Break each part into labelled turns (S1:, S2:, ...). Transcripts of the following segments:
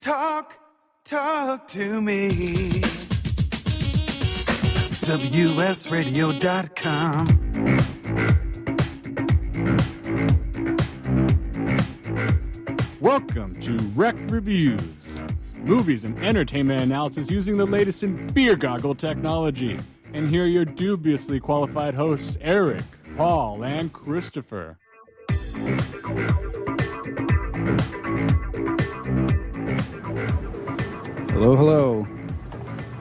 S1: Talk to me. WSRadio.com.
S2: Welcome to Rekt Reviews, movies and entertainment analysis using the latest in beer goggle technology. And here are your dubiously qualified hosts, Eric, Paul, and Christopher.
S3: Hello, hello.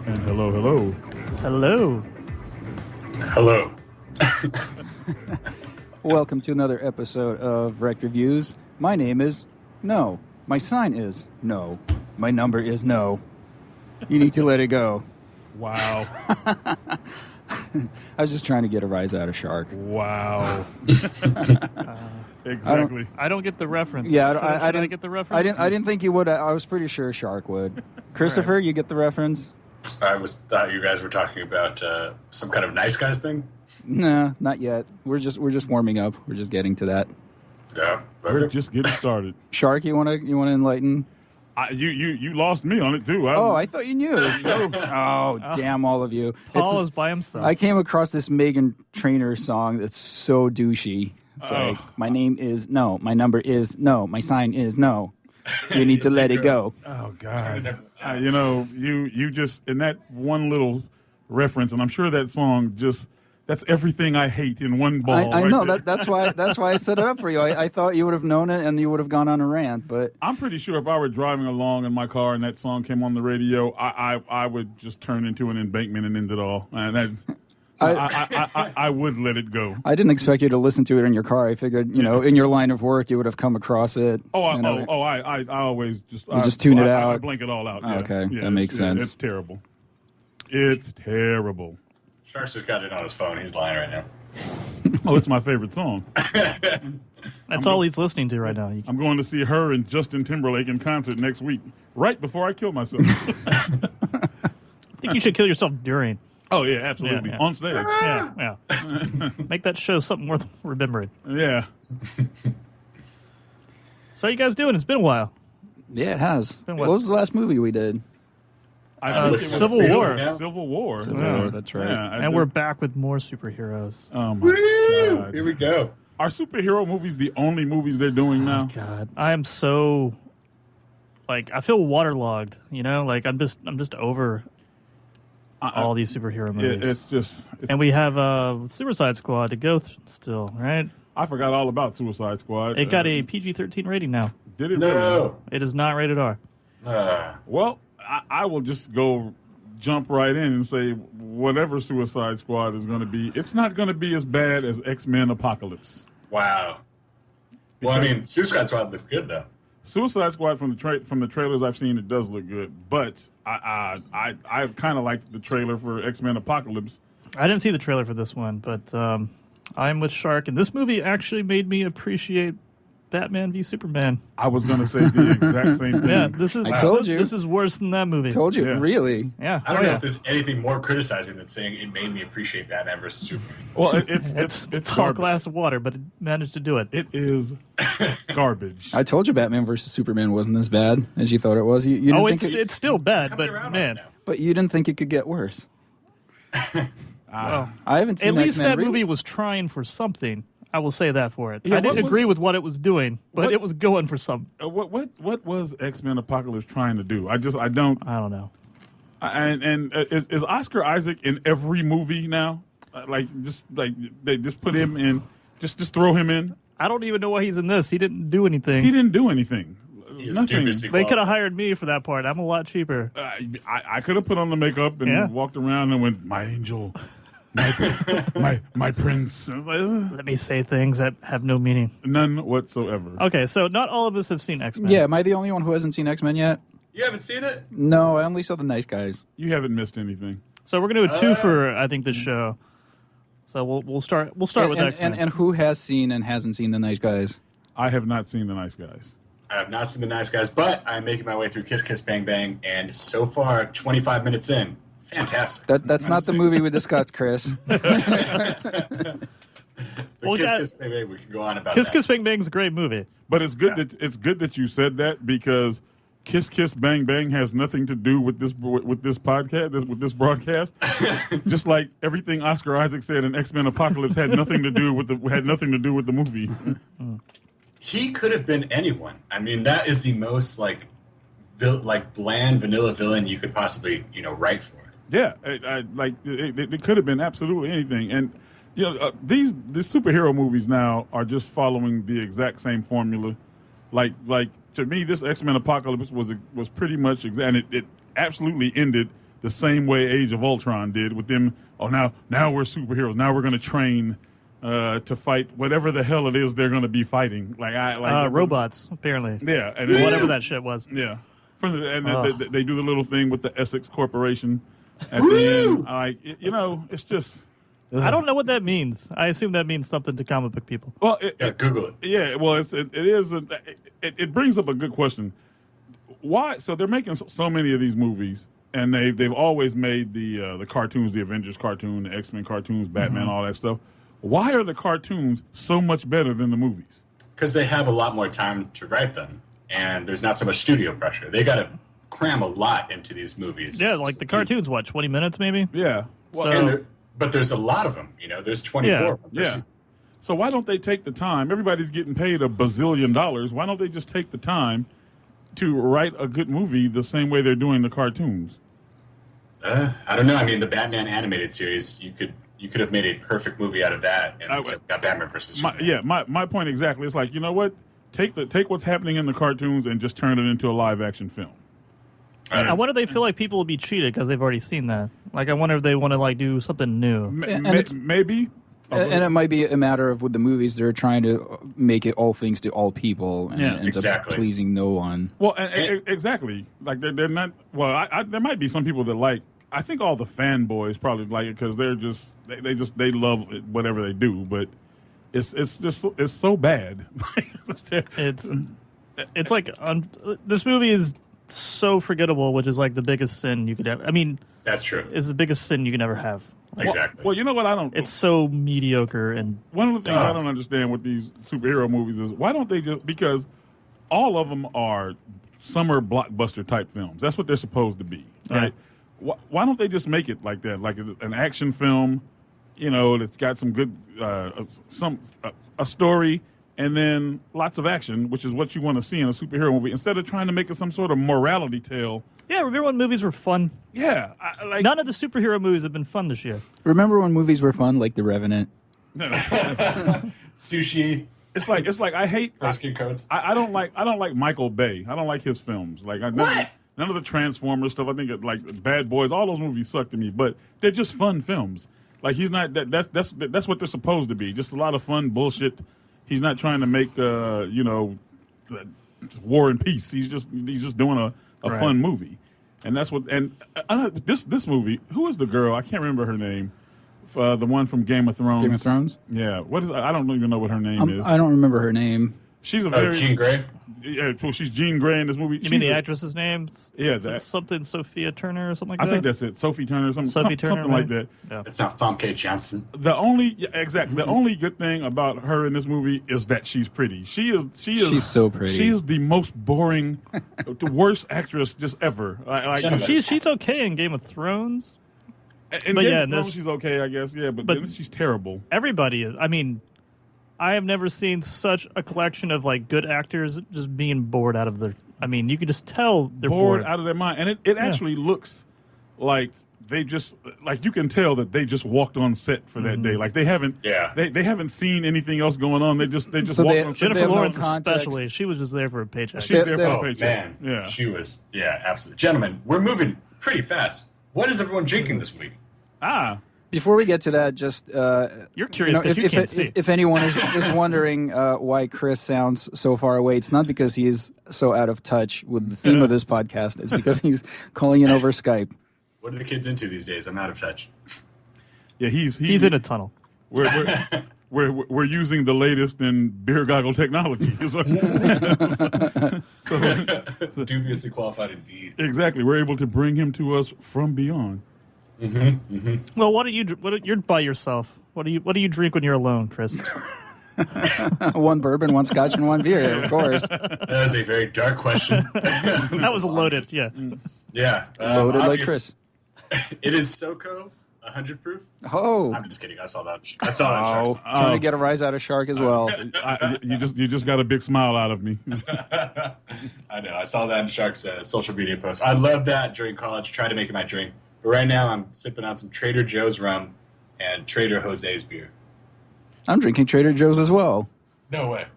S2: And hello, hello.
S4: Hello.
S5: Hello.
S3: Welcome to another episode of Rekt Reviews. My name is No. My sign is No. My number is No. You need to let it go.
S2: Wow.
S3: I was just trying to get a rise out of Shark.
S2: Wow. Exactly.
S4: I don't get the reference.
S3: Yeah,
S4: I didn't get the reference.
S3: I didn't think you would. I was pretty sure Shark would. Christopher,
S4: Right.
S3: You get the reference?
S5: I thought you guys were talking about some kind of nice guys thing.
S3: Nah, not yet. We're just warming up. We're just getting to that.
S5: Yeah,
S2: We're just getting started.
S3: Shark, you wanna enlighten?
S2: You lost me on it too.
S3: I thought you knew. Oh, damn all of you.
S4: Paul is by himself.
S3: I came across this Meghan Trainor song that's so douchey. It's like, my name is No, my number is No, my sign is No. You need to let it go.
S2: Oh God! You just in that one little reference, and I'm sure that song that's everything I hate in one ball.
S3: I
S2: right
S3: know
S2: there.
S3: that's why I set it up for you. I thought you would have known it and you would have gone on a rant, but
S2: I'm pretty sure if I were driving along in my car and that song came on the radio, I would just turn into an embankment and end it all. And that's. I would let it go.
S3: I didn't expect you to listen to it in your car. I figured, in your line of work, you would have come across it.
S2: I always just
S3: tune it
S2: I
S3: out.
S2: blink it all out.
S3: Oh,
S2: Yeah.
S3: okay,
S2: Yeah,
S3: that makes sense.
S2: It's terrible. It's terrible.
S5: Shark's just got it on his phone. He's lying right now.
S2: Oh, it's my favorite song.
S4: That's all he's listening to right now.
S2: I'm going to see her and Justin Timberlake in concert next week, right before I kill myself.
S4: I think you should kill yourself during.
S2: Oh yeah, absolutely.
S4: Yeah.
S2: On stage.
S4: Yeah. Make that show something worth remembering.
S2: Yeah.
S4: So how you guys doing? It's been a while.
S3: Yeah, it has.
S4: Been
S3: What
S4: what?
S3: was the last movie we did?
S2: I think it was
S4: Civil War.
S2: Civil War.
S3: Civil War, that's right.
S2: Yeah,
S4: And we're back with more superheroes.
S2: Oh my
S5: Woo!
S2: God.
S5: Here we go.
S2: Are superhero movies the only movies they're doing now?
S4: God, I am so I feel waterlogged. I'm just over all these superhero movies.
S2: It's
S4: and we have Suicide Squad to go still, right?
S2: I forgot all about Suicide Squad.
S4: It got a PG-13 rating now.
S2: Did it really?
S5: No.
S4: It is not rated R.
S2: Well, I will just jump right in and say whatever Suicide Squad is going to be, it's not going to be as bad as X-Men Apocalypse.
S5: Wow. Well, I mean, Suicide Squad looks good though.
S2: Suicide Squad from the trailers I've seen, it does look good, but I kind of liked the trailer for X-Men Apocalypse.
S4: I didn't see the trailer for this one, but I'm with Shark, and this movie actually made me appreciate Batman v Superman.
S2: I was going to say the exact same thing.
S4: Yeah, this is.
S3: I told you.
S4: This is worse than that movie.
S3: Told you,
S2: Yeah.
S3: really.
S4: Yeah,
S5: I don't know if there's anything more criticizing than saying it made me appreciate Batman versus Superman.
S2: Well, it's
S4: a tall
S2: garbage.
S4: glass of water, but it managed to do it.
S2: It is garbage.
S3: I told you Batman versus Superman wasn't as bad as you thought it was. You didn't think
S4: It's still bad,
S5: Coming
S4: but
S5: around on
S4: man,
S5: it now.
S3: but you didn't think it could get worse. I haven't seen
S4: at least
S3: X-Men
S4: that movie was trying for something. I will say that for it.
S2: Yeah,
S4: I didn't
S2: what was-
S4: agree with what it was doing, but
S2: what-
S4: it was going for some.
S2: What was X-Men Apocalypse trying to do? I don't.
S4: I don't know.
S2: And is Oscar Isaac in every movie now? They just put him in, just throw him in.
S4: I don't even know why he's in this. He didn't do anything.
S2: He didn't do anything.
S5: He is
S2: Nothing.
S5: dubiously
S4: They could have
S5: qualified.
S4: hired me for that part. I'm a lot cheaper.
S2: I could have put on the makeup and
S4: Yeah.
S2: walked around and went, my angel, my prince. I was like, "Ugh."
S4: Let me say things that have no meaning.
S2: None whatsoever.
S4: Okay, so not all of us have seen X-Men.
S3: Yeah, am I the only one who hasn't seen X-Men yet?
S5: You haven't seen it?
S3: No, I only saw the nice guys.
S2: You haven't missed anything.
S4: So we're gonna do a two for I think this show. So we'll start with X-Men.
S3: And who has seen and hasn't seen the nice guys?
S2: I have not seen The Nice Guys.
S5: I have not seen The Nice Guys, but I'm making my way through Kiss Kiss Bang Bang, and so far, 25 minutes in, fantastic.
S3: That's not the movie we discussed, Chris.
S5: But
S4: Well,
S5: Kiss
S4: yeah.
S5: Kiss Bang Bang, we can go on about
S4: Kiss
S5: that.
S4: Kiss Bang Bang is a great movie.
S2: But it's good that you said that because
S6: Kiss Kiss Bang Bang has nothing to do with this podcast, with this broadcast. Just like everything Oscar Isaac said in X-Men Apocalypse had nothing to do with the movie.
S5: He could have been anyone. I mean, that is the most like bland vanilla villain you could possibly write for.
S6: Yeah, it could have been absolutely anything. And these superhero movies now are just following the exact same formula. Like to me, this X-Men Apocalypse was pretty much and it absolutely ended the same way Age of Ultron did with them. Oh, now we're superheroes. Now we're going to train to fight whatever the hell it is they're going to be fighting.
S4: Robots apparently.
S6: Yeah, and
S4: whatever that shit was.
S6: Yeah, they do the little thing with the Essex Corporation at the end. It's just.
S4: I don't know what that means. I assume that means something to comic book people.
S6: Well,
S5: Google it.
S6: Yeah, well, it brings up a good question. Why? So they're making so many of these movies, and they've always made the cartoons, the Avengers cartoon, the X-Men cartoons, Batman, all that stuff. Why are the cartoons so much better than the movies?
S5: Because they have a lot more time to write them, and there's not so much studio pressure. They got to cram a lot into these movies.
S4: Yeah, like the cartoons, 20 minutes maybe?
S6: Yeah.
S4: Well,
S5: but there's a lot of them. There's 24 of them.
S6: Yeah. So why don't they take the time? Everybody's getting paid $1 bazillion. Why don't they just take the time to write a good movie the same way they're doing the cartoons?
S5: I don't know. I mean, the Batman animated series, you could have made a perfect movie out of that, and got Batman versus Superman.
S6: My point exactly. It's like, you know what? Take what's happening in the cartoons and just turn it into a live action film.
S4: I wonder if they feel like people will be cheated because they've already seen that. Like, I wonder if they want to do something new.
S6: Maybe.
S3: And it might be a matter of with the movies, they're trying to make it all things to all people and ends up pleasing no one.
S6: Well, exactly. Like they're not. Well, there might be some people that like. I think all the fanboys probably like it because they love whatever they do. But it's so bad.
S4: It's like this movie is so forgettable, which is like the biggest sin you could have. I mean,
S5: that's true.
S4: It's the biggest sin you can ever have.
S5: Exactly.
S6: Well, you know what?
S4: It's so mediocre, and
S6: one of the things I don't understand with these superhero movies is why don't they just, because all of them are summer blockbuster type films. That's what they're supposed to be, right? Why don't they just make it like that, like an action film? That's got some good a story. And then lots of action, which is what you want to see in a superhero movie, instead of trying to make it some sort of morality tale.
S4: Yeah, remember when movies were fun?
S6: Yeah.
S4: None of the superhero movies have been fun this year.
S3: Remember when movies were fun, like The Revenant?
S5: Sushi.
S6: It's like I hate
S5: rescue codes.
S6: I don't like Michael Bay. I don't like his films. Like none of the Transformers stuff. I think like Bad Boys. All those movies suck to me, but they're just fun films. Like he's not that's what they're supposed to be. Just a lot of fun bullshit. He's not trying to make War and Peace. He's just doing a fun movie, and that's what. And this movie, who is the girl? I can't remember her name. The one from Game of Thrones.
S3: Game of Thrones.
S6: Yeah. What is? I don't even know what her name is.
S3: I don't remember her name.
S6: She's a
S5: Jean Grey.
S6: Yeah, so she's Jean Grey in this movie.
S4: You mean the actress's name?
S6: Yeah,
S4: something Sophia Turner or something like that.
S6: I think that's it. Sophie Turner, something like that.
S4: Yeah.
S5: It's not Famke Janssen.
S6: The only good thing about her in this movie is that she's pretty. She's
S3: so pretty.
S6: She is the most boring, the worst actress just ever.
S4: She's okay in Game of Thrones.
S6: In Game of Thrones, she's okay, I guess. Yeah, but she's terrible.
S4: Everybody is. I mean, I have never seen such a collection of like good actors just being bored out of their. I mean, you could just tell they're bored
S6: out of their mind, and it actually looks like they just like you can tell that they just walked on set for that day. Like they haven't. Yeah. They haven't seen anything else going on. They just walked on set.
S4: Jennifer Lawrence especially. She was just there for a paycheck.
S6: She's there for a
S5: Man,
S6: paycheck. Yeah.
S5: She was. Yeah, absolutely. Gentlemen, we're moving pretty fast. What is everyone drinking this week?
S3: Before we get to that, just
S4: you're curious because you can't see.
S3: If anyone is wondering why Chris sounds so far away, it's not because he is so out of touch with the theme of this podcast. It's because he's calling in over Skype.
S5: What are the kids into these days? I'm out of touch.
S6: Yeah, he's
S4: in a tunnel.
S6: We're using the latest in beer goggle technology.
S5: Dubiously qualified indeed.
S6: Exactly, we're able to bring him to us from beyond.
S4: Well, you're by yourself. What do you drink when you're alone, Chris?
S3: One bourbon, one scotch, and one beer, of course.
S5: That was a very dark question.
S4: That was loaded. Yeah.
S5: Yeah.
S3: Loaded like Chris.
S5: It is SoCo 100 proof.
S3: Oh.
S5: I'm just kidding. I saw that. I saw that. Shark.
S3: Trying to get a rise out of Shark as well.
S6: You just got a big smile out of me.
S5: I know. I saw that in Shark's social media post. I loved that during college. Tried to make it my drink. But right now I'm sipping on some Trader Joe's rum and Trader Jose's beer.
S3: I'm drinking Trader Joe's as well.
S5: No way.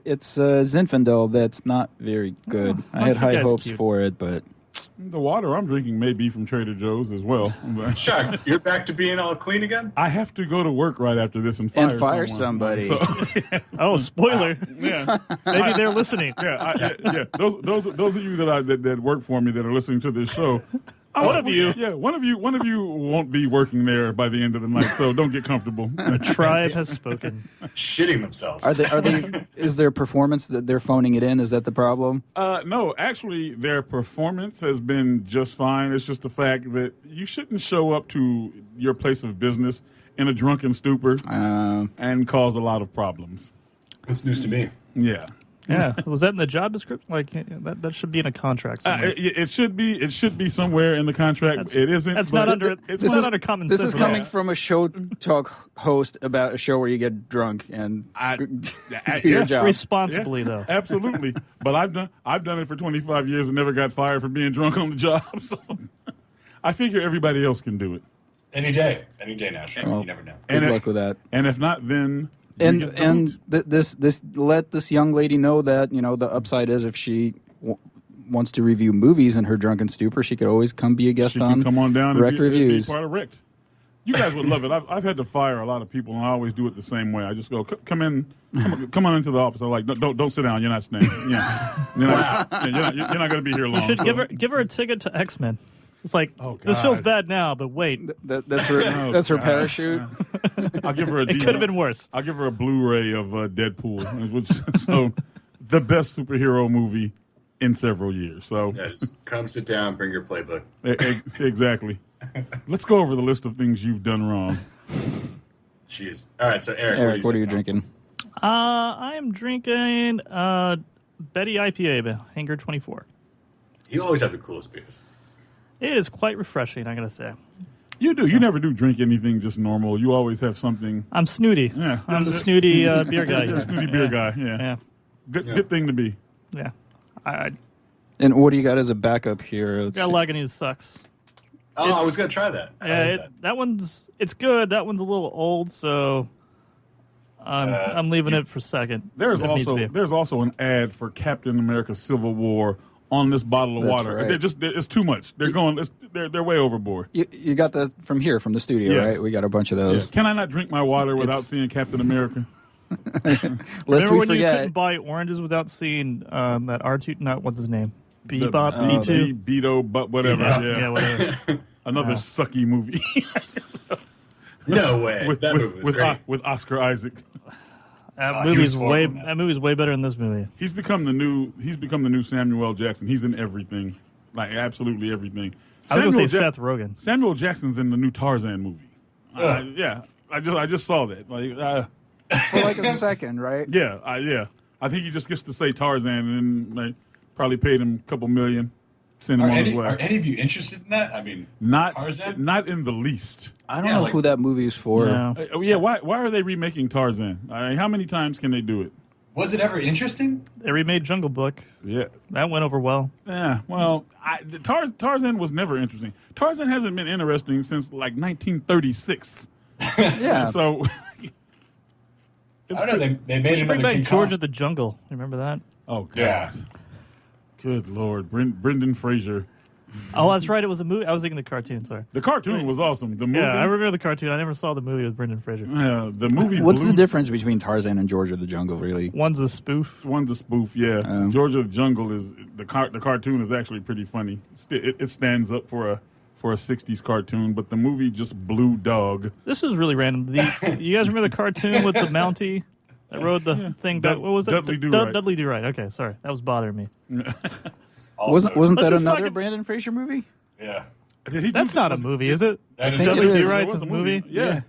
S3: It's Zinfandel that's not very good. I had high hopes for it, but...
S6: The water I'm drinking may be from Trader Joe's as well.
S5: Shark, you're back to being all clean again?
S6: I have to go to work right after this and fire
S3: somebody.
S6: So,
S4: Oh, spoiler.
S6: yeah.
S4: Maybe they're listening.
S6: Yeah. Those of you that work for me that are listening to this show,
S4: One of you.
S6: Yeah, one of you won't be working there by the end of the night, so don't get comfortable.
S4: The tribe has spoken.
S5: Shitting themselves.
S3: Are they? Is their performance that they're phoning it in? Is that the problem?
S6: No, actually, their performance has been just fine. It's just the fact that you shouldn't show up to your place of business in a drunken stupor and cause a lot of problems.
S5: That's news to me.
S6: Yeah.
S4: Yeah, was that in the job description? Like that should be in a contract somewhere.
S6: It should be. It should be somewhere in the contract. It isn't.
S4: That's not under. It's not under common sense.
S3: This is coming from a show talk host about a show where you get drunk and do your job
S4: responsibly, though.
S6: Absolutely. But I've done it for 25 years and never got fired for being drunk on the job. So I figure everybody else can do it.
S5: Any day now. Sure.
S3: Well,
S5: you never know.
S3: Good luck with that.
S6: And if not, then.
S3: And this let this young lady know that the upside is if she wants to review movies in her drunken stupor, she could always come be a guest on.
S6: Come on down
S3: Rekt Reviews.
S6: Be part of Rekt. You guys would love it. I've had to fire a lot of people, and I always do it the same way. I just go, come on into the office. I'm like, don't sit down. You're not staying. Yeah, you're not going to be here long.
S4: You should give her a ticket to X-Men. It's like, this feels bad now, but wait.
S3: That's her parachute.
S6: I'll give her
S4: It could have been worse.
S6: I'll give her a Blu-ray of Deadpool, which so the best superhero movie in several years. So
S5: just come sit down, bring your playbook.
S6: Exactly. Let's go over the list of things you've done wrong.
S5: Jeez. All right, so Eric,
S3: what are you drinking?
S4: I am drinking Betty IPA, Hanger 24.
S5: You always have the coolest beers.
S4: It is quite refreshing, I gotta say.
S6: You do. So. You never do drink anything just normal. You always have something.
S4: I'm snooty.
S6: Yeah.
S4: I'm the snooty beer guy.
S6: You're a snooty beer guy, yeah. Good thing to be.
S4: Yeah.
S3: And what do you got as a backup here?
S4: Got Lagunitas sucks.
S5: Oh, I was going to try that.
S4: Yeah, that one's good. That one's a little old, so I'm leaving it for second.
S6: There's also an ad for Captain America Civil War on this bottle of water.
S3: Right.
S6: It's too much. They're way overboard.
S3: You got that from here, from the studio,
S6: yes.
S3: right? We got a bunch of those.
S6: Yeah. Can I not drink my water without seeing Captain America?
S4: Remember when you couldn't buy oranges without seeing that R2? Not what's his name? Bebop, B2,
S6: Beto, but whatever.
S4: Yeah, whatever.
S6: Another sucky movie.
S5: No way. That movie was great.
S6: With Oscar Isaac.
S4: That movie's way better than this movie.
S6: He's become the new Samuel L. Jackson. He's in everything, like absolutely everything.
S4: I was going to say Seth Rogen.
S6: Samuel Jackson's in the new Tarzan movie. I just saw that.
S3: For like a second, right?
S6: Yeah. I think he just gets to say Tarzan, and then probably paid him a couple million. Send him on his way.
S5: Are any of you interested in that? I mean, Tarzan?
S6: Not in the least.
S3: I don't know who that movie is for.
S4: No.
S6: Why are they remaking Tarzan? How many times can they do it?
S5: Was it ever interesting?
S4: They remade Jungle Book.
S6: Yeah.
S4: That went over well.
S6: Yeah, well, Tarzan was never interesting. Tarzan hasn't been interesting since like 1936.
S3: Yeah.
S6: So
S5: I don't know. They made
S4: bring
S5: another
S4: back
S5: King
S4: George
S5: Kong.
S4: of the Jungle. Remember that?
S6: Oh God.
S5: Yeah.
S6: Good Lord, Brendan Fraser.
S4: Oh, that's right. It was a movie. I was thinking the cartoon. Sorry.
S6: The cartoon was awesome. The movie.
S4: Yeah, I remember the cartoon. I never saw the movie with Brendan Fraser.
S6: Yeah, the movie.
S3: What's the difference between Tarzan and George of the Jungle, really?
S4: One's a spoof.
S6: One's a spoof. Yeah, George of the Jungle is the cartoon is actually pretty funny. It stands up for a 60s cartoon, but the movie just blew dog.
S4: This is really random. You guys remember the cartoon with the Mountie that rode the thing back? What was it?
S6: Dudley Do-Right.
S4: Dudley Do-Right. Okay, sorry. That was bothering me.
S3: Wasn't that another Brandon Fraser movie?
S5: Yeah.
S4: That's not a movie, is it?
S5: That is
S3: think
S4: Dudley
S3: it is.
S4: Do-Right's
S6: It was
S4: a movie?
S6: Yeah.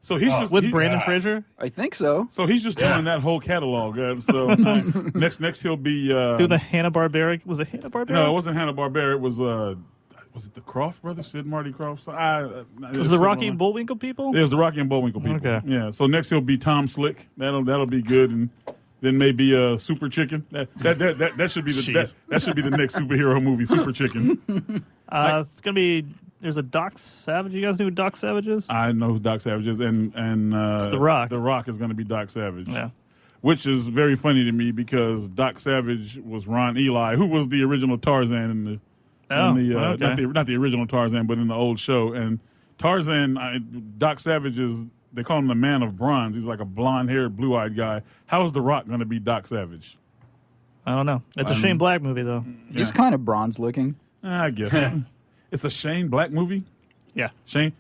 S6: So he's just
S4: with Brandon Fraser.
S3: I think so.
S6: So he's just doing that whole catalog. So next he'll be
S4: Do the Hanna-Barbera. Was it Hanna-Barbera?
S6: No, it wasn't Hanna-Barbera. It was it the Croft brothers, Sid and Marty Croft? So
S4: was it the Rocky and Bullwinkle people?
S6: It was the Rocky and Bullwinkle people.
S4: Okay.
S6: Yeah. So next he'll be Tom Slick. That'll be good, and then maybe Super Chicken. That should be that should be the next superhero movie, Super Chicken.
S4: It's gonna be. There's a Doc Savage. You guys know who Doc Savage is?
S6: I know who Doc Savage is, and
S4: it's The Rock.
S6: The Rock is going to be Doc Savage.
S4: Yeah.
S6: Which is very funny to me because Doc Savage was Ron Eli, who was the original Tarzan in the not the original Tarzan, but in the old show. And Tarzan, Doc Savage is, they call him the Man of Bronze. He's like a blonde-haired, blue-eyed guy. How is The Rock going to be Doc Savage?
S4: I don't know. It's a Shane Black movie, though.
S3: He's kind of bronze-looking.
S6: I guess. It's a Shane Black movie?
S4: Yeah.
S6: Shane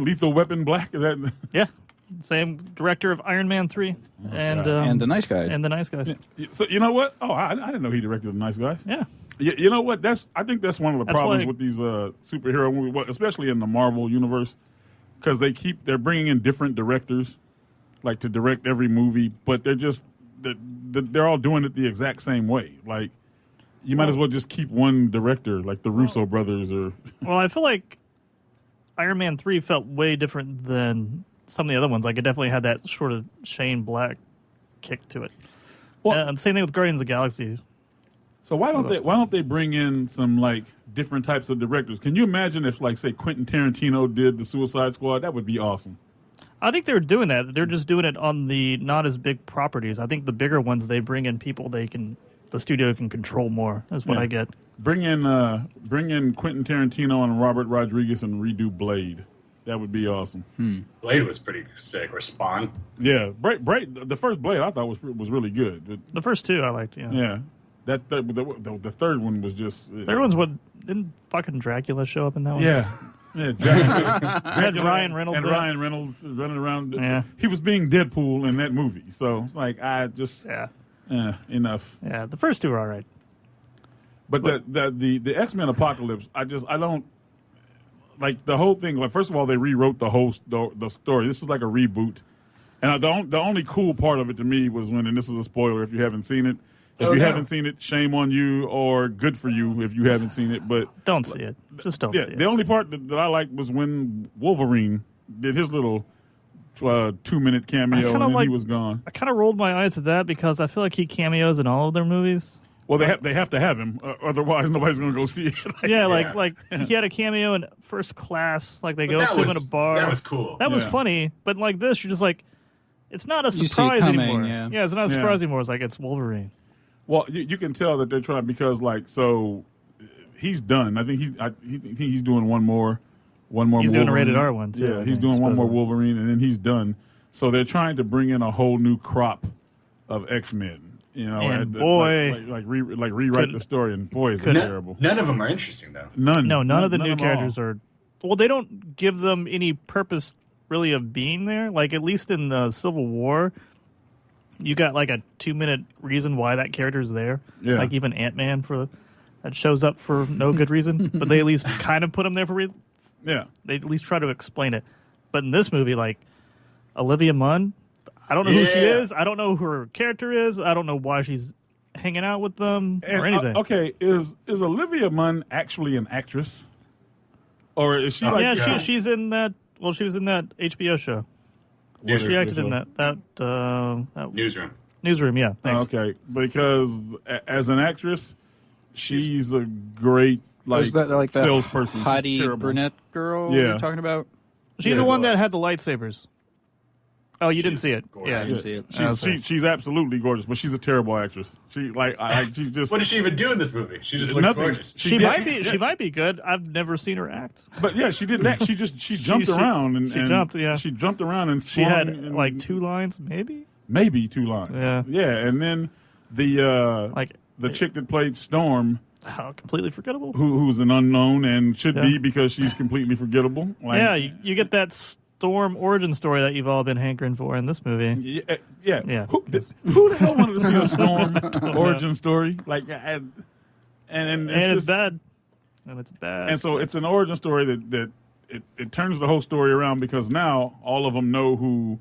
S6: Lethal Weapon Black? Is that?
S4: Yeah. Same director of Iron Man 3. And
S3: The Nice Guys.
S4: And The Nice Guys.
S6: So you know what? Oh, I didn't know he directed The Nice Guys.
S4: Yeah.
S6: You know what? I think that's one of the problems with these superhero movies, especially in the Marvel universe, because they're bringing in different directors, like to direct every movie, but they're all doing it the exact same way. Like, you might as well just keep one director, like the Russo brothers, or.
S4: Well, I feel like Iron Man 3 felt way different than some of the other ones. Like, it definitely had that sort of Shane Black kick to it.
S6: Well,
S4: and same thing with Guardians of the Galaxy.
S6: So why don't they bring in some like different types of directors? Can you imagine if, like, say Quentin Tarantino did the Suicide Squad? That would be awesome.
S4: I think they're doing that. They're just doing it on the not as big properties. I think the bigger ones, they bring in people the studio can control more. That's what I get.
S6: Bring in Quentin Tarantino and Robert Rodriguez and redo Blade. That would be awesome.
S5: Blade was pretty sick, or Spawn.
S6: Yeah, the first Blade I thought was really good.
S4: The first two I liked. Yeah.
S6: Yeah. The third one was just.
S4: Third one's what didn't fucking Dracula show up in that one?
S6: Yeah. Yeah, Dracula
S4: Ryan Reynolds.
S6: And Ryan Reynolds running around.
S4: Yeah.
S6: He was being Deadpool in that movie. So it's like, enough.
S4: Yeah, the first two are all right.
S6: But the X-Men Apocalypse, I don't like the whole thing. Like, first of all, they rewrote the story. This is like a reboot. And the only cool part of it to me was when, and this is a spoiler if you haven't seen it. If you haven't seen it, shame on you, or good for you if you haven't seen it. But
S4: don't see it. Just don't see it.
S6: The only part that I liked was when Wolverine did his little 2-minute cameo and then he was gone.
S4: I kind of rolled my eyes at that because I feel like he cameos in all of their movies.
S6: Well, they have to have him, otherwise nobody's going to go see it.
S4: Like he had a cameo in First Class. Like they go to him in a bar.
S5: That was cool.
S4: That was funny. But like this, you're just like, it's not a surprise anymore. Yeah, it's not a surprise anymore. It's like it's Wolverine.
S6: Well, you can tell that they're trying because, like, so he's done. I think he's doing one more. He's
S4: Wolverine. Doing a rated R one too.
S6: Yeah, he's doing one more Wolverine, and then he's done. So they're trying to bring in a whole new crop of X-Men. You know,
S4: and boy,
S6: rewrite the story, and boy, is it terrible.
S5: None of them are interesting though.
S4: None of the new characters are. Well, they don't give them any purpose really of being there. Like at least in the Civil War. You got like a 2-minute reason why that character's there.
S6: Yeah.
S4: Like even Ant-Man that shows up for no good reason, but they at least kind of put him there for reason.
S6: Yeah.
S4: They at least try to explain it. But in this movie, like Olivia Munn, I don't know who she is. I don't know who her character is. I don't know why she's hanging out with them or anything.
S6: Okay, is Olivia Munn actually an actress? Or is she
S4: she's in that. Well, she was in that HBO show. She acted in that
S5: Newsroom.
S4: Newsroom, yeah. Thanks.
S6: Okay, because as an actress, she's a great salesperson.
S3: Hottie brunette girl you're talking about?
S4: She's the one that had the lightsabers. Oh, you didn't see it?
S5: Gorgeous.
S4: Yeah,
S3: I didn't see it.
S6: She's absolutely gorgeous, but she's a terrible actress. She's just.
S5: What does she even do in this movie? She just looks
S6: nothing.
S5: gorgeous.
S4: She might be good. I've never seen her act.
S6: But yeah, she didn't act. She jumped around and
S4: jumped. Yeah,
S6: she jumped around and
S4: she had like 2 lines, maybe 2 lines. Yeah,
S6: and then the chick that played Storm.
S4: Completely forgettable.
S6: Who's an unknown and should be because she's completely forgettable.
S4: You get that Storm origin story that you've all been hankering for in this movie.
S6: Yeah. Who the hell wanted to see a Storm origin story? Like, it's
S4: bad. And it's bad.
S6: And so it's an origin story that it turns the whole story around because now all of them know who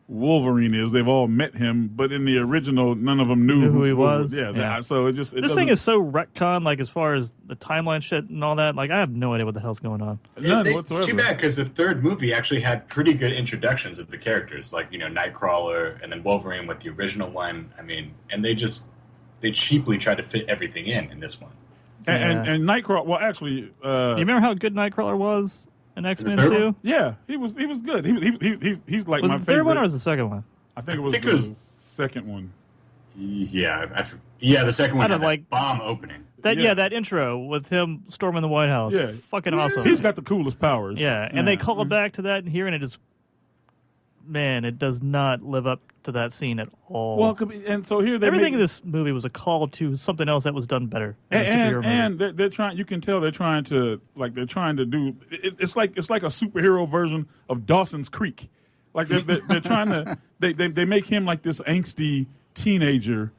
S6: Wolverine is. They've all met him, but in the original, none of them knew
S4: who he was.
S6: Yeah. So this
S4: thing is so retcon, like as far as the timeline shit and all that. Like I have no idea what the hell's going on.
S6: None
S5: It's
S6: whatsoever.
S5: too bad because the third movie actually had pretty good introductions of the characters, like Nightcrawler and then Wolverine with the original one. I mean, and they cheaply tried to fit everything in this one.
S6: And Nightcrawler. Well, actually,
S4: you remember how good Nightcrawler was in X-Men 2?
S6: Yeah, he was good. He's like
S4: Was
S6: my
S4: it the
S6: favorite.
S4: third one or was it the second one?
S6: I think it was the second one.
S5: Yeah, the second one
S4: I don't
S5: had
S4: like-
S5: that bomb opening.
S4: That intro with him storming the White House.
S6: Yeah.
S4: Fucking awesome.
S6: He's got the coolest powers.
S4: Yeah, and they call it back to that in here, and it just, man, it does not live up to that scene at all.
S6: Well, and so here they
S4: everything in this movie was a call to something else that was done better. In a superhero movie.
S6: And they're trying. You can tell they're trying to do. It's like a superhero version of Dawson's Creek. Like they're trying to. They make him like this angsty teenager.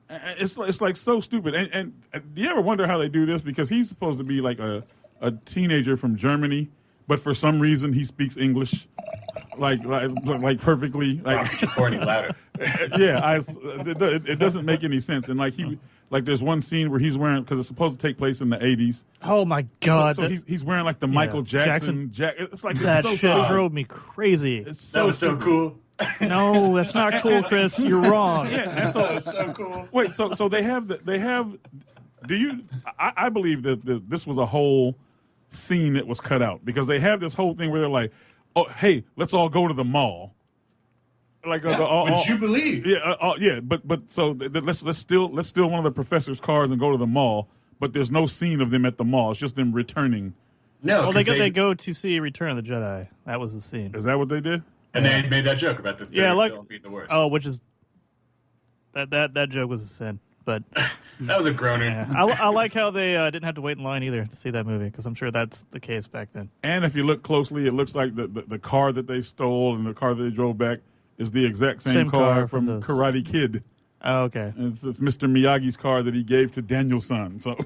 S6: It's like so stupid. And do you ever wonder how they do this? Because he's supposed to be like a teenager from Germany, but for some reason he speaks English like perfectly.
S5: Corny louder.
S6: Yeah, it doesn't make any sense. And there's one scene where he's wearing, because it's supposed to take place in the 80s.
S4: Oh my God!
S6: So he's wearing like the Michael Jackson jacket. It's like
S4: that
S6: it's so
S4: shit
S6: stupid.
S4: drove me crazy.
S5: That was so cool.
S4: No, that's not cool, Chris. You're wrong.
S6: Yeah, and
S5: That was so cool.
S6: wait, so they have. Do you? I believe that this was a whole scene that was cut out because they have this whole thing where they're like, "Oh, hey, let's all go to the mall." Like,
S5: Would you believe?
S6: Yeah, but let's steal one of the professor's cars and go to the mall. But there's no scene of them at the mall. It's just them returning.
S5: No,
S4: Well, they go to see Return of the Jedi. That was the scene.
S6: Is that what they did?
S5: and they made that joke about the third film being the worst.
S4: Oh, which is that joke was a sin. But
S5: That was a groaner.
S4: yeah. I like how they didn't have to wait in line either to see that movie because I'm sure that's the case back then.
S6: And if you look closely, it looks like the car that they stole and the car that they drove back is the exact same car from
S4: the-
S6: Karate Kid.
S4: Oh, okay.
S6: And it's Mr. Miyagi's car that he gave to Daniel-san. So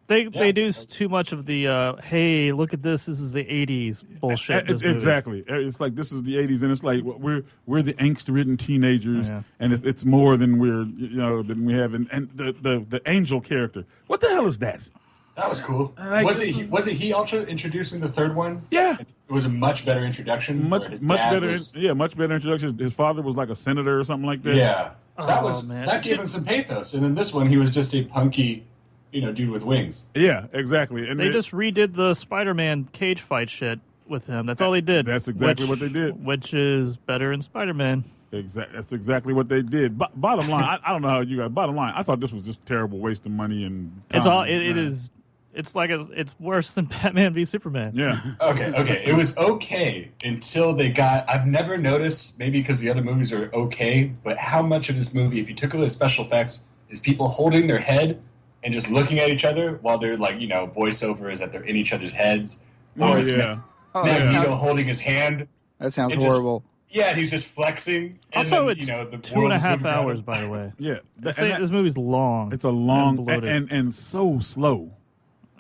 S4: They do too much of the hey, look at this is the 80s bullshit. in this movie.
S6: exactly, it's like this is the 80s, and it's like we're the angst-ridden teenagers,
S4: Yeah.
S6: and it's more than than we have. And the angel character, what the hell is that?
S5: That was cool.
S6: Like,
S5: wasn't he also introducing the third one?
S6: Yeah.
S5: It was a much better introduction.
S6: Much
S5: where his
S6: much
S5: dad
S6: better,
S5: was-
S6: much better introduction. His father was like a senator or something like that.
S5: Yeah.
S4: Oh, man.
S5: That gave him some pathos. And in this one, he was just a punky, dude with wings.
S6: Yeah, exactly. And
S4: They just redid the Spider-Man cage fight shit with him. That's all they did.
S6: That's exactly what they did.
S4: Which is better in Spider-Man.
S6: That's exactly what they did. Bottom line, I don't know how you guys. Bottom line, I thought this was just terrible waste of money and time.
S4: It's all. It is. It's like it's worse than Batman v Superman.
S6: Yeah.
S5: Okay. It was okay until they got. I've never noticed, maybe because the other movies are okay, but how much of this movie, if you took away the special effects, is people holding their head and just looking at each other while they're like, voiceover is that they're in each other's heads.
S6: Oh
S5: Or it's
S6: yeah.
S3: Oh, that
S5: Magneto
S3: sounds,
S5: holding his hand.
S3: that sounds
S5: It just-
S3: horrible.
S5: Yeah, he's just flexing. And
S4: Also,
S5: then,
S4: it's
S5: the
S4: 2.5 hours, by the way.
S6: Yeah.
S4: This movie's long.
S6: It's a long
S4: and bloated.
S6: and so slow.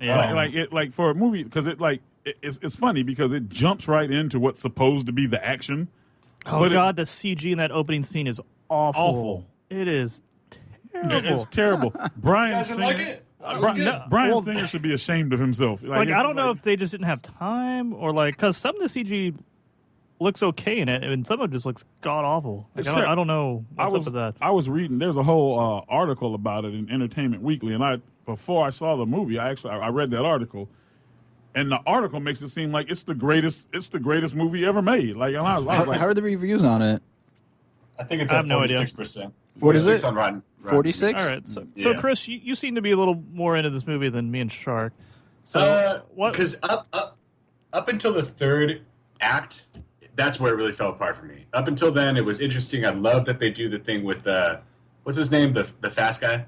S4: Yeah.
S6: Like for a movie because it's funny because it jumps right into what's supposed to be the action.
S4: Oh
S6: but
S4: God, the CG in that opening scene is awful.
S6: Awful.
S4: It is terrible.
S6: It's terrible.
S5: You
S6: Brian
S5: guys didn't like
S6: Singer.
S5: it? It was good.
S6: Brian
S4: Well-
S6: Singer should be ashamed of himself.
S4: Like
S6: it's
S4: I don't know
S6: like-
S4: if they just didn't have time or because some of the CG looks okay in it and some of it just looks god awful. Like,
S6: It's
S4: I don't know what's up with that.
S6: I was reading. There's a whole article about it in Entertainment Weekly, and before I saw the movie, I read that article, and the article makes it seem like it's the greatest movie ever made. Like, and I was like,
S3: How are the reviews on it?
S5: I think it's
S4: I
S5: at
S4: have no idea.
S5: 46%.
S3: What is it?
S5: On Rotten.
S3: 46?
S4: All right, so
S5: Yeah.
S4: Chris, you seem to be a little more into this movie than me and Shark. So what?
S5: Because up until the third act, that's where it really fell apart for me. Up until then, it was interesting. I love that they do the thing with what's his name, the fast guy.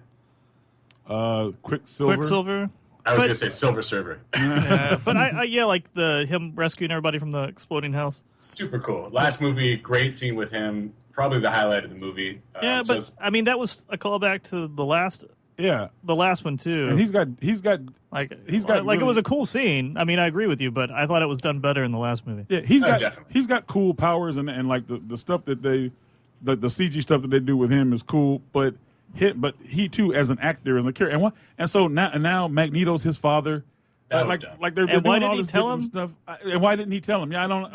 S6: Quicksilver.
S4: Quicksilver.
S5: I was
S4: But-
S5: gonna say Silver Surfer.
S4: But I like him rescuing everybody from the exploding house.
S5: Super cool. Last movie, great scene with him. Probably the highlight of the movie.
S4: Yeah,
S5: so
S4: but I mean that was a callback to the last the last one too.
S6: And he's got
S4: like
S6: really,
S4: it was a cool scene. I mean, I agree with you, but I thought it was done better in the last movie.
S6: Yeah, he's got cool powers and like the stuff that the CG stuff that they do with him is cool, but he too as an actor as a character and so now Magneto's his father.
S5: They're
S4: and why
S6: doing all
S4: didn't he
S6: this
S4: tell him?
S6: Stuff. And why didn't he tell him? Yeah, I don't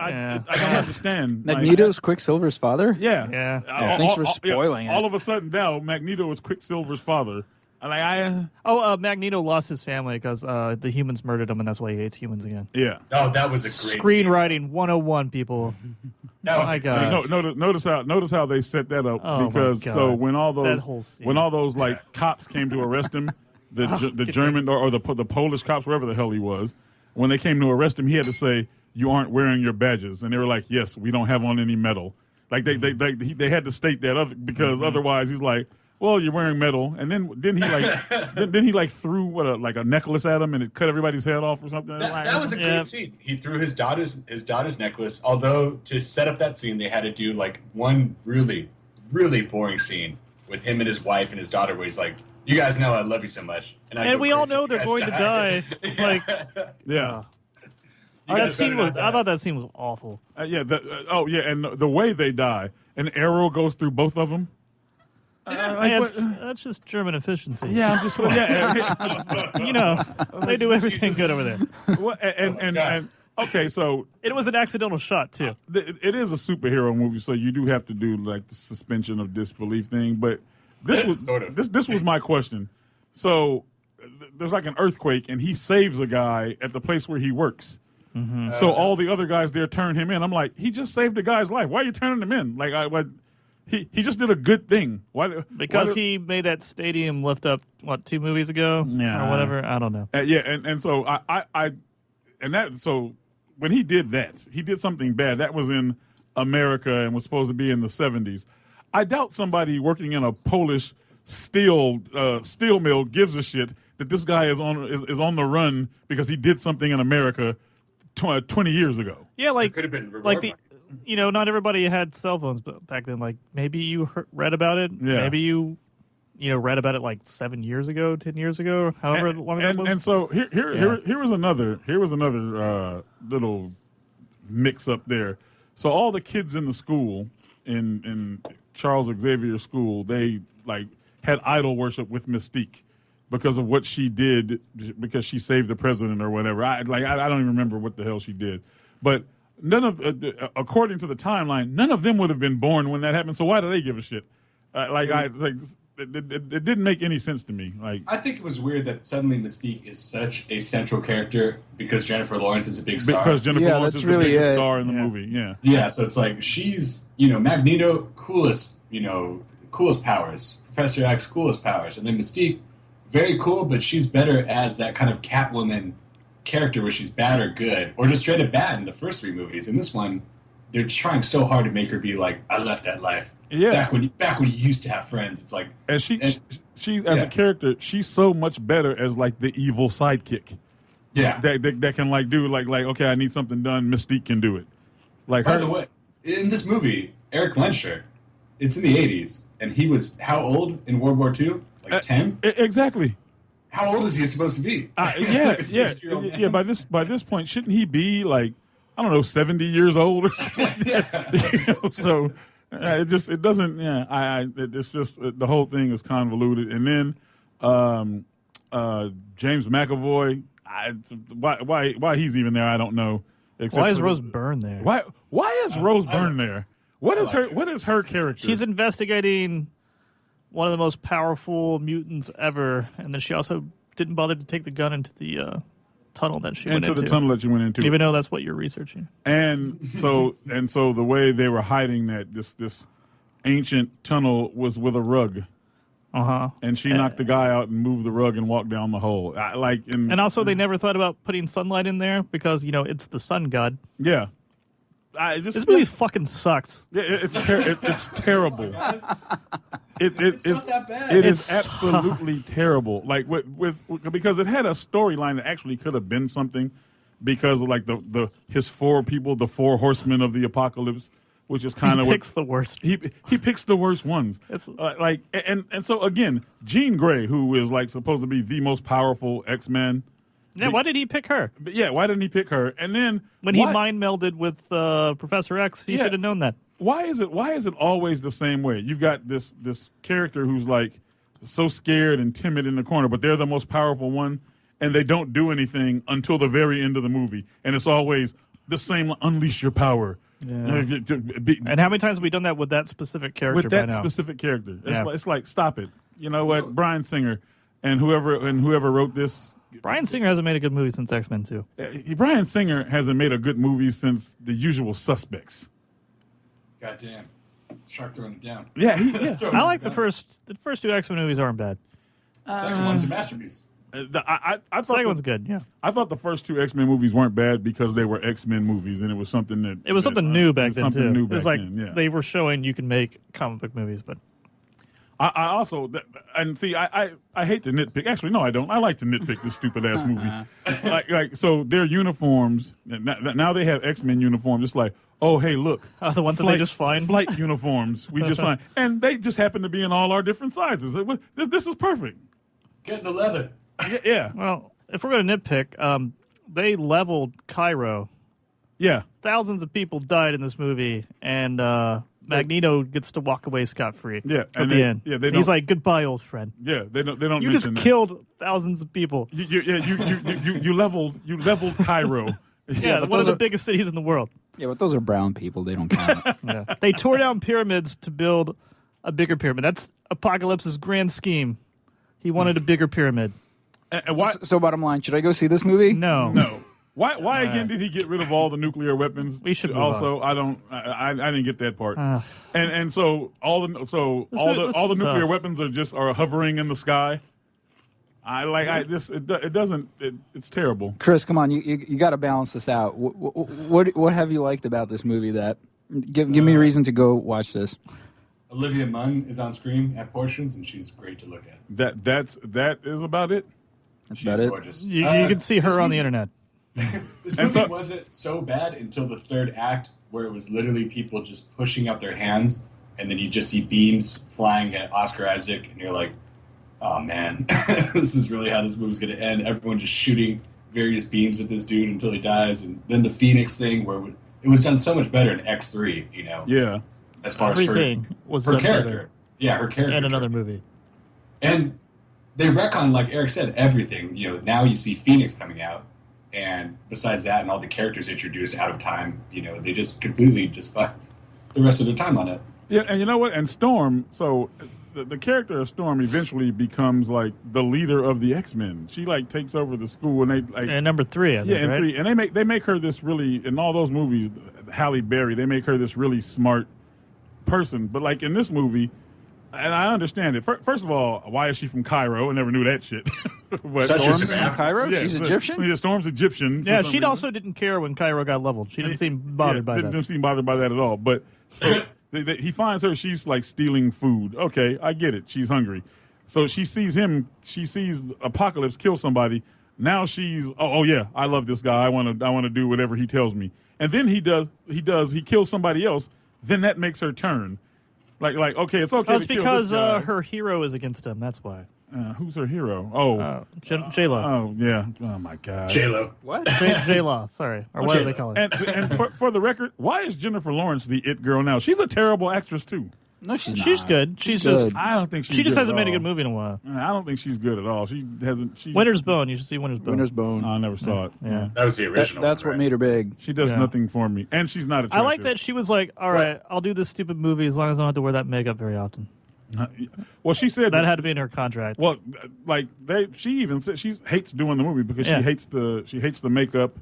S6: understand.
S3: Magneto's Quicksilver's father?
S6: Yeah.
S3: Yeah, thanks for spoiling it.
S6: All of a sudden now, Magneto is Quicksilver's father.
S4: Magneto lost his family because the humans murdered him, and that's why he hates humans again.
S6: Yeah.
S5: Oh, that was a great
S4: screenwriting 101, people.
S5: That was
S4: my God.
S6: Notice how they set that up because so when all those like cops came to arrest him, the German or the Polish cops, wherever the hell he was, when they came to arrest him, he had to say, "You aren't wearing your badges," and they were like, "Yes, we don't have on any metal." Like they had to state that because otherwise he's like, "Well, you're wearing metal," and then he like threw a necklace at him and it cut everybody's head off or something.
S5: That was a great scene. He threw his daughter's necklace. Although to set up that scene, they had to do like one really, really boring scene with him and his wife and his daughter, where he's like, "You guys know I love you so much,"
S4: and we all know they're going to die. Like,
S6: yeah.
S4: I thought that scene was awful.
S6: And the way they die, an arrow goes through both of them.
S4: That's just German efficiency.
S6: Yeah, I'm just
S4: they do everything good over there.
S6: And okay, so
S4: it was an accidental shot too.
S6: It is a superhero movie, so you do have to do like the suspension of disbelief thing. But this was this was my question. So there's like an earthquake, and he saves a guy at the place where he works. Mm-hmm. So all the other guys there turn him in. I'm like, he just saved a guy's life. Why are you turning him in? Like, he just did a good thing. Why
S4: he made that stadium lift up 2 movies ago or whatever. I don't know.
S6: And so so when he did that, he did something bad. That was in America and was supposed to be in the 70s. I doubt somebody working in a Polish steel mill gives a shit that this guy is on the run because he did something in America 20 years ago.
S4: Yeah, like
S5: it could have been
S4: not everybody had cell phones back then. Like maybe you read about it. Yeah. Maybe you read about it like 7 years ago, 10 years ago, however long that was.
S6: And so here was another little mix up there. So all the kids in the school in Charles Xavier School, they like had idol worship with Mystique because of what she did, because she saved the president or whatever. I don't even remember what the hell she did, but according to the timeline, none of them would have been born when that happened. So why do they give a shit? It didn't make any sense to me. Like, I
S5: think it was weird that suddenly Mystique is such a central character because Jennifer Lawrence is a big star.
S6: Because Jennifer Lawrence is the biggest star in the movie. Yeah.
S5: Yeah. So it's like she's Magneto, coolest powers. Professor X, coolest powers, and then Mystique, very cool, but she's better as that kind of Catwoman character where she's bad or good, or just straight up bad in the first 3 movies. In this one, they're trying so hard to make her be like, I left that life.
S6: Yeah.
S5: Back when you used to have friends. It's like,
S6: and she as a character, she's so much better as like the evil sidekick.
S5: Yeah.
S6: That can like do like okay, I need something done. Mystique can do it. Like,
S5: by the way, in this movie, Eric Lenscher, it's in the 80s, and he was how old in World War II? Like 10?
S6: Exactly.
S5: How old is he supposed to be?
S6: Yeah. By this point, shouldn't he be like, I don't know, 70 years old? So it doesn't. Yeah, it's just the whole thing is convoluted. And then James McAvoy, why he's even there, I don't know.
S4: Why is Rose Byrne there?
S6: Why is Rose Byrne there? What is her character?
S4: She's investigating one of the most powerful mutants ever, and then she also didn't bother to take the gun into the tunnel that she went into.
S6: The tunnel that you went into.
S4: Even though that's what you're researching.
S6: And so the way they were hiding that this ancient tunnel was with a rug.
S4: Uh-huh.
S6: And she knocked the guy out and moved the rug and walked down the hole. And
S4: also they never thought about putting sunlight in there because, it's the sun god.
S6: Yeah.
S4: This movie fucking sucks.
S6: Yeah, it's terrible.
S5: It's not that bad.
S6: It is absolutely terrible. Like because it had a storyline that actually could have been something, because of like his 4 people, the 4 horsemen of the apocalypse. which is kind of
S4: picks the worst.
S6: He picks the worst ones.
S4: It's
S6: And so again, Jean Grey, who is like supposed to be the most powerful X-Men.
S4: Yeah, why did he pick her?
S6: Yeah, why didn't he pick her? And then
S4: When he mind melded with Professor X, he should have known that.
S6: Why is it always the same way? You've got this character who's like so scared and timid in the corner, but they're the most powerful one, and they don't do anything until the very end of the movie, and it's always the same. Unleash your power.
S4: Yeah. And how many times have we done that with that specific character?
S6: With that
S4: by now?
S6: specific character,
S4: Yeah.
S6: it's like stop it. You know what, Bryan Singer and whoever wrote this.
S4: Bryan Singer hasn't made a good movie since X-Men 2.
S6: Bryan Singer hasn't made a good movie since The Usual Suspects.
S5: Goddamn. Shark throwing it down.
S6: Yeah,
S4: I like the first two X-Men movies aren't bad.
S5: Second one's a masterpiece.
S6: I
S4: The
S6: thought
S4: second one's good, yeah.
S6: I thought the first two X-Men movies weren't bad because they were X-Men movies, and it was something that
S4: It was something new back then, too.
S6: New
S4: It was
S6: back
S4: like
S6: then, yeah.
S4: they were showing you can make comic book movies, but
S6: I also and see I hate to nitpick. Actually, no, I don't. I like to nitpick this stupid ass movie. like so their uniforms now they have X-Men uniforms. It's like, oh hey look,
S4: the ones that they just find
S6: flight uniforms we just find, and they just happen to be in all our different sizes. This is perfect.
S5: Get the leather.
S6: Yeah.
S4: Well, if we're going to nitpick, they leveled Cairo.
S6: Yeah.
S4: Thousands of people died in this movie, and Magneto gets to walk away scot-free.
S6: Yeah,
S4: at the end.
S6: Yeah, they
S4: and he's
S6: don't-
S4: like, "Goodbye, old friend."
S6: Yeah, they don't.
S4: You
S6: mention
S4: just
S6: that.
S4: killed thousands of people.
S6: You leveled Cairo.
S4: Yeah, one of the biggest cities in the world.
S3: Yeah, but those are brown people. They don't count.
S4: Yeah. They tore down pyramids to build a bigger pyramid. That's Apocalypse's grand scheme. He wanted a bigger pyramid.
S6: And why?
S3: So bottom line, should I go see this movie?
S4: No.
S6: Why again did he get rid of all the nuclear weapons?
S4: We should move
S6: also.
S4: on.
S6: I didn't get that part. And so all the nuclear weapons are hovering in the sky. It's terrible.
S3: Chris, come on, you got to balance this out. What have you liked about this movie? That give me a reason to go watch this.
S5: Olivia Munn is on screen at portions, and she's great to look at.
S6: That is about it.
S3: That's
S5: She's
S3: about it.
S5: gorgeous.
S4: You can see her on the internet.
S5: This movie wasn't so bad until the third act, where it was literally people just pushing up their hands, and then you just see beams flying at Oscar Isaac, and you're like, oh man, this is really how this movie's going to end. Everyone just shooting various beams at this dude until he dies, and then the Phoenix thing, where it was done so much better in X3, you know?
S6: Yeah.
S5: As far
S4: Everything
S5: as
S4: was
S5: her
S4: done
S5: character.
S4: better.
S5: Yeah, her character.
S4: And another movie.
S5: And they retcon, like Eric said, everything. You know, now you see Phoenix coming out, and besides that and all the characters introduced out of time, you know, they just completely just fucked the rest of their time on it.
S6: Yeah, and you know what? And Storm, so the character of Storm eventually becomes like the leader of the X-Men. She like takes over the school, and they like
S4: And number 3, I think,
S6: and
S4: right?
S6: 3, and they make her this really, in all those movies, Halle Berry, they make her this really smart person. But like in this movie, and I understand it. First of all, why is she from Cairo? I never knew that shit. But
S5: Such
S3: Storm's
S5: as
S3: from Cairo? She's Egyptian?
S6: Yeah, Storm's Egyptian. for
S4: Yeah,
S6: some
S4: she
S6: reason.
S4: also didn't care when Cairo got leveled. She didn't seem bothered by that.
S6: Didn't seem bothered by that at all. But so he finds her. She's like stealing food. Okay, I get it. She's hungry. So she sees him. She sees Apocalypse kill somebody. Now she's oh yeah, I love this guy. I want to do whatever he tells me. And then he kills somebody else. Then that makes her turn. Like okay, it's okay.
S4: That's
S6: to kill
S4: because
S6: this guy.
S4: her hero is against him. That's why.
S6: Who's her hero? Oh,
S4: J-Lo.
S6: oh yeah. Oh my God.
S5: J-Lo.
S3: What?
S4: J-Law, sorry. Or what do they call her?
S6: And for the record, why is Jennifer Lawrence the it girl now? She's a terrible actress too.
S3: No, she's not.
S4: She's good. She's
S3: good.
S4: just...
S6: I don't think she's
S4: She just
S6: good
S4: hasn't
S6: at
S4: made a
S6: all.
S4: good movie in a while.
S6: I don't think she's good at all. She hasn't.
S4: Winter's Bone. You should see Winter's Bone.
S3: Winter's Bone.
S6: I never saw it.
S4: Yeah.
S5: That was the original.
S3: That's
S5: one,
S3: what
S5: right?
S3: made her big.
S6: She does
S4: Yeah.
S6: nothing for me, and she's not
S4: I
S6: attractive.
S4: like that she was like, all right, I'll do this stupid movie as long as I don't have to wear that makeup very often.
S6: Well, she said
S4: That had to be in her contract.
S6: Well, like she even said she hates doing the movie because
S4: Yeah.
S6: she hates the makeup.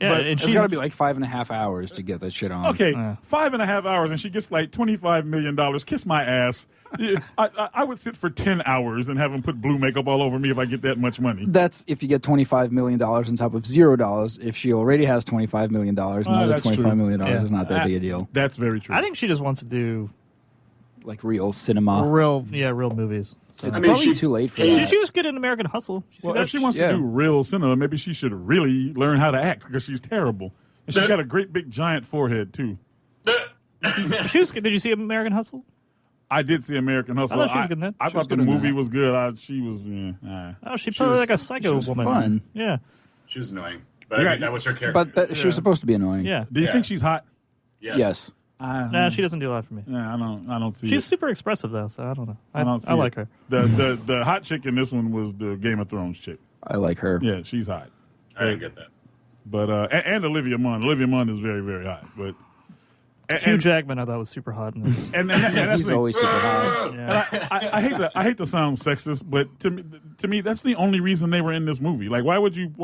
S4: Yeah,
S6: but
S4: and
S3: It's
S4: she's
S3: got to be like 5.5 hours to get that shit on.
S6: Okay,
S4: Yeah.
S6: 5.5 hours, and she gets like $25 million. Kiss my ass. Yeah, I would sit for 10 hours and have them put blue makeup all over me if I get that much money.
S3: That's if you get $25 million on top of $0. If she already has $25 million, another
S6: that's
S3: $25
S6: true.
S3: million
S4: Yeah.
S3: is not that big a deal.
S6: That's very true.
S4: I think she just wants to do
S3: Like real cinema.
S4: real movies. So.
S3: It's
S5: I mean,
S3: probably
S5: she-
S3: too late for
S4: She,
S3: that.
S4: she was good in American Hustle. You see
S6: Well,
S4: that?
S6: if she wants
S3: Yeah.
S6: to do real cinema, maybe she should really learn how to act because she's terrible. And she's got a great big giant forehead too.
S4: She was good. Did you see American Hustle?
S6: I did see American Hustle.
S4: I thought she was good in that.
S6: I
S3: She was
S6: thought the
S3: good in
S6: movie
S3: that.
S6: was good. She was.
S4: Oh, she played
S5: was-
S4: like a psycho
S3: was
S4: woman.
S3: fun.
S4: Yeah.
S5: She was annoying. But I mean, that was her character.
S3: But she was supposed to be annoying.
S4: Yeah.
S6: Do you
S5: Yeah.
S6: think she's hot?
S3: Yes.
S4: Nah, she doesn't do a lot for me.
S6: Yeah, I don't see
S4: She's
S6: it.
S4: super expressive though, so I don't know.
S6: I don't see
S4: I like
S6: it.
S4: her.
S6: The hot chick in this one was the Game of Thrones chick.
S3: I like her.
S6: Yeah, she's hot.
S5: I didn't get that.
S6: But and Olivia Munn. Olivia Munn is very, very hot. But
S4: Hugh Jackman, I thought was super hot in this.
S6: and that's
S3: He's
S6: the-
S3: always super high.
S4: Yeah.
S6: I hate to sound sexist, but to me that's the only reason they were in this movie. Like, why would you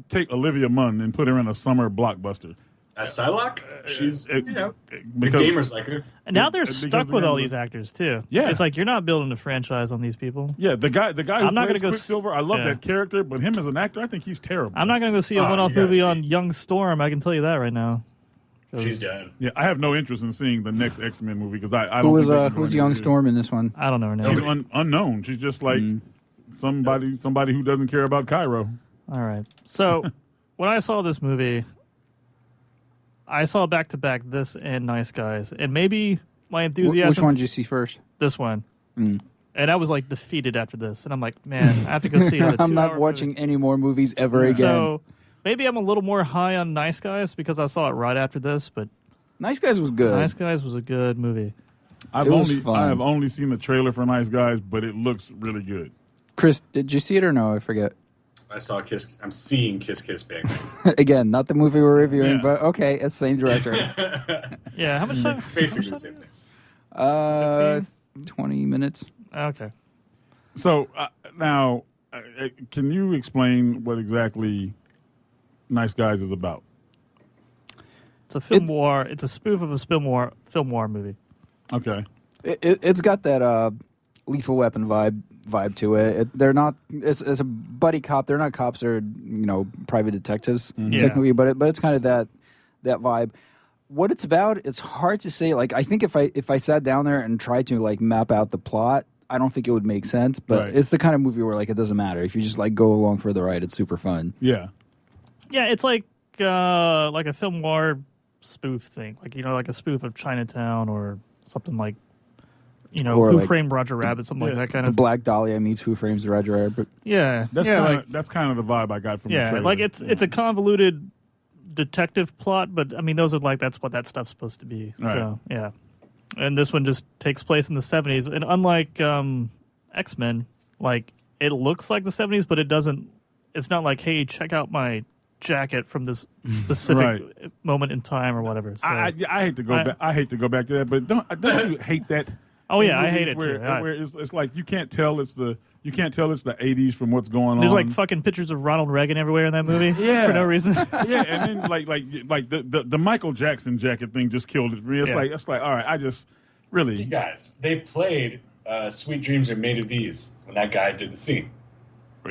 S6: take Olivia Munn and put her in a summer blockbuster?
S5: As Psylocke, she's the
S6: because-
S5: gamers like her.
S4: And now they're
S6: Because
S4: stuck
S6: the
S4: with all
S6: game
S4: these actors too.
S6: Yeah.
S4: It's like you're not building a franchise on these people.
S6: Yeah, the guy who
S4: I'm not
S6: plays
S4: gonna go
S6: Quicksilver, I love
S4: yeah.
S6: that character, but him as an actor, I think he's terrible.
S4: I'm not going to go see a
S5: Oh,
S4: one-off
S5: you gotta
S4: movie
S5: see.
S4: on Young Storm. I can tell you that right now.
S5: She's done.
S6: Yeah, I have no interest in seeing the next X-Men movie because I
S3: Who
S6: don't.
S3: was
S6: think they can do
S3: who's
S6: anything
S3: Young
S6: good.
S3: Storm in this one?
S4: I don't know her name.
S6: She's unknown. She's just like somebody who doesn't care about Cairo.
S4: All right. So when I saw this movie, I saw back-to-back this and Nice Guys. And maybe my enthusiasm...
S3: Which one did you see first?
S4: This one. And I was like defeated after this. And I'm like, man, I have to go see another
S3: I'm not
S4: 2-hour
S3: watching
S4: movie.
S3: any more movies ever again.
S4: So maybe I'm a little more high on Nice Guys because I saw it right after this. But
S3: Nice Guys was good.
S4: Nice Guys was a good movie.
S6: I
S3: It was
S6: have
S3: fun.
S6: only seen the trailer for Nice Guys, but it looks really good.
S3: Chris, did you see it or no? I forget.
S5: I saw Kiss. I'm seeing Kiss Kiss Bang.
S3: Again, not the movie we're reviewing,
S6: Yeah.
S3: but okay, it's the same director.
S4: Yeah, how much time?
S5: Basically the same thing.
S3: 20 minutes.
S4: Okay.
S6: So now, can you explain what exactly Nice Guys is about?
S4: It's a film noir. It's a spoof of a film noir movie.
S6: Okay.
S3: It's got that Lethal Weapon vibe to it. They're not. It's a buddy cop. They're not cops. They're private detectives
S4: Yeah.
S3: technically. But it's kind of that vibe. What it's about, it's hard to say. Like I think if I sat down there and tried to like map out the plot, I don't think it would make sense. But
S6: Right.
S3: it's the kind of movie where like it doesn't matter if you just like go along for the ride. It's super fun.
S6: Yeah.
S4: Yeah, it's like a film noir spoof thing, like a spoof of Chinatown or something like,
S3: Or
S4: Who
S3: like
S4: Framed Roger Rabbit, something
S6: Yeah.
S4: like that kind
S3: The
S4: of.
S3: Black Dahlia meets Who Frames the Roger Rabbit.
S4: Yeah,
S6: That's
S4: yeah,
S6: kind
S4: like
S6: of that's kind of the vibe I got from the
S4: yeah,
S6: trailer.
S4: like it's a convoluted detective plot, but I mean that's what that stuff's supposed to be.
S6: Right.
S4: So yeah, and this one just takes place in the 70s, and unlike X-Men, like it looks like the 70s, but it doesn't. It's not like, hey, check out my jacket from this specific
S6: Right.
S4: moment in time or whatever. So,
S6: I hate to go back. I hate to go back to that, but don't you hate that?
S4: Oh,
S6: in
S4: yeah, I
S6: movies
S4: hate it,
S6: where,
S4: too.
S6: Where it's like you can't tell it's the 80s from what's going
S4: there's
S6: on.
S4: like fucking pictures of Ronald Reagan everywhere in that movie.
S6: Yeah.
S4: For no reason.
S6: Yeah, and then like the Michael Jackson jacket thing just killed it for me. It's
S4: Yeah.
S6: like all right, I just
S5: You
S6: really
S5: guys, they played Sweet Dreams Are Made of These when that guy did the scene.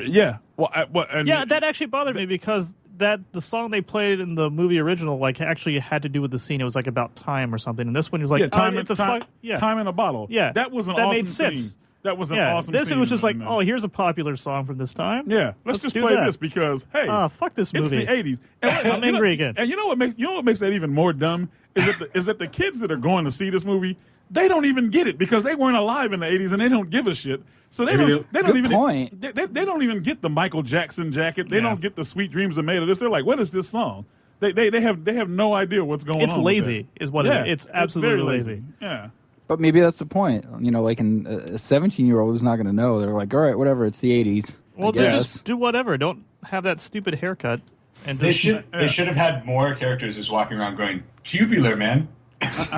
S6: yeah. Well, and
S4: Yeah, that actually bothered me because the song they played in the movie original like actually had to do with the scene. It was like about time or something, and this one was like,
S6: time
S4: it's a fuck. Yeah,
S6: time in a bottle.
S4: Yeah.
S6: that was an
S4: That
S6: awesome
S4: made sense.
S6: scene. That was an
S4: yeah.
S6: awesome.
S4: This
S6: scene
S4: it was just like,
S6: in there.
S4: oh, here's a popular song from this time.
S6: Yeah, let's just
S4: do
S6: play
S4: that.
S6: this because hey,
S4: Fuck this
S6: it's
S4: movie.
S6: the '80s.
S4: I'm angry again.
S6: And you know what makes that even more dumb is that the kids that are going to see this movie, they don't even get it because they weren't alive in the '80s and they don't give a shit. So they don't
S3: Good
S6: even
S3: point.
S6: They don't even get the Michael Jackson jacket. They
S4: Yeah.
S6: don't get the Sweet Dreams Are Made of This. They're like, what is this song? They have no idea what's going
S4: It's
S6: on. with
S4: lazy,
S6: that.
S4: is what
S6: Yeah,
S4: it is. It's absolutely
S6: very
S4: lazy.
S6: Yeah.
S3: But maybe that's the point. Like a 17-year-old is not going to know. They're like, all right, whatever. It's the 80s.
S4: Well,
S3: I
S4: then
S3: guess.
S4: just do whatever. Don't have that stupid haircut. And
S5: They
S4: just,
S5: should have had more characters just walking around going, tubular, man.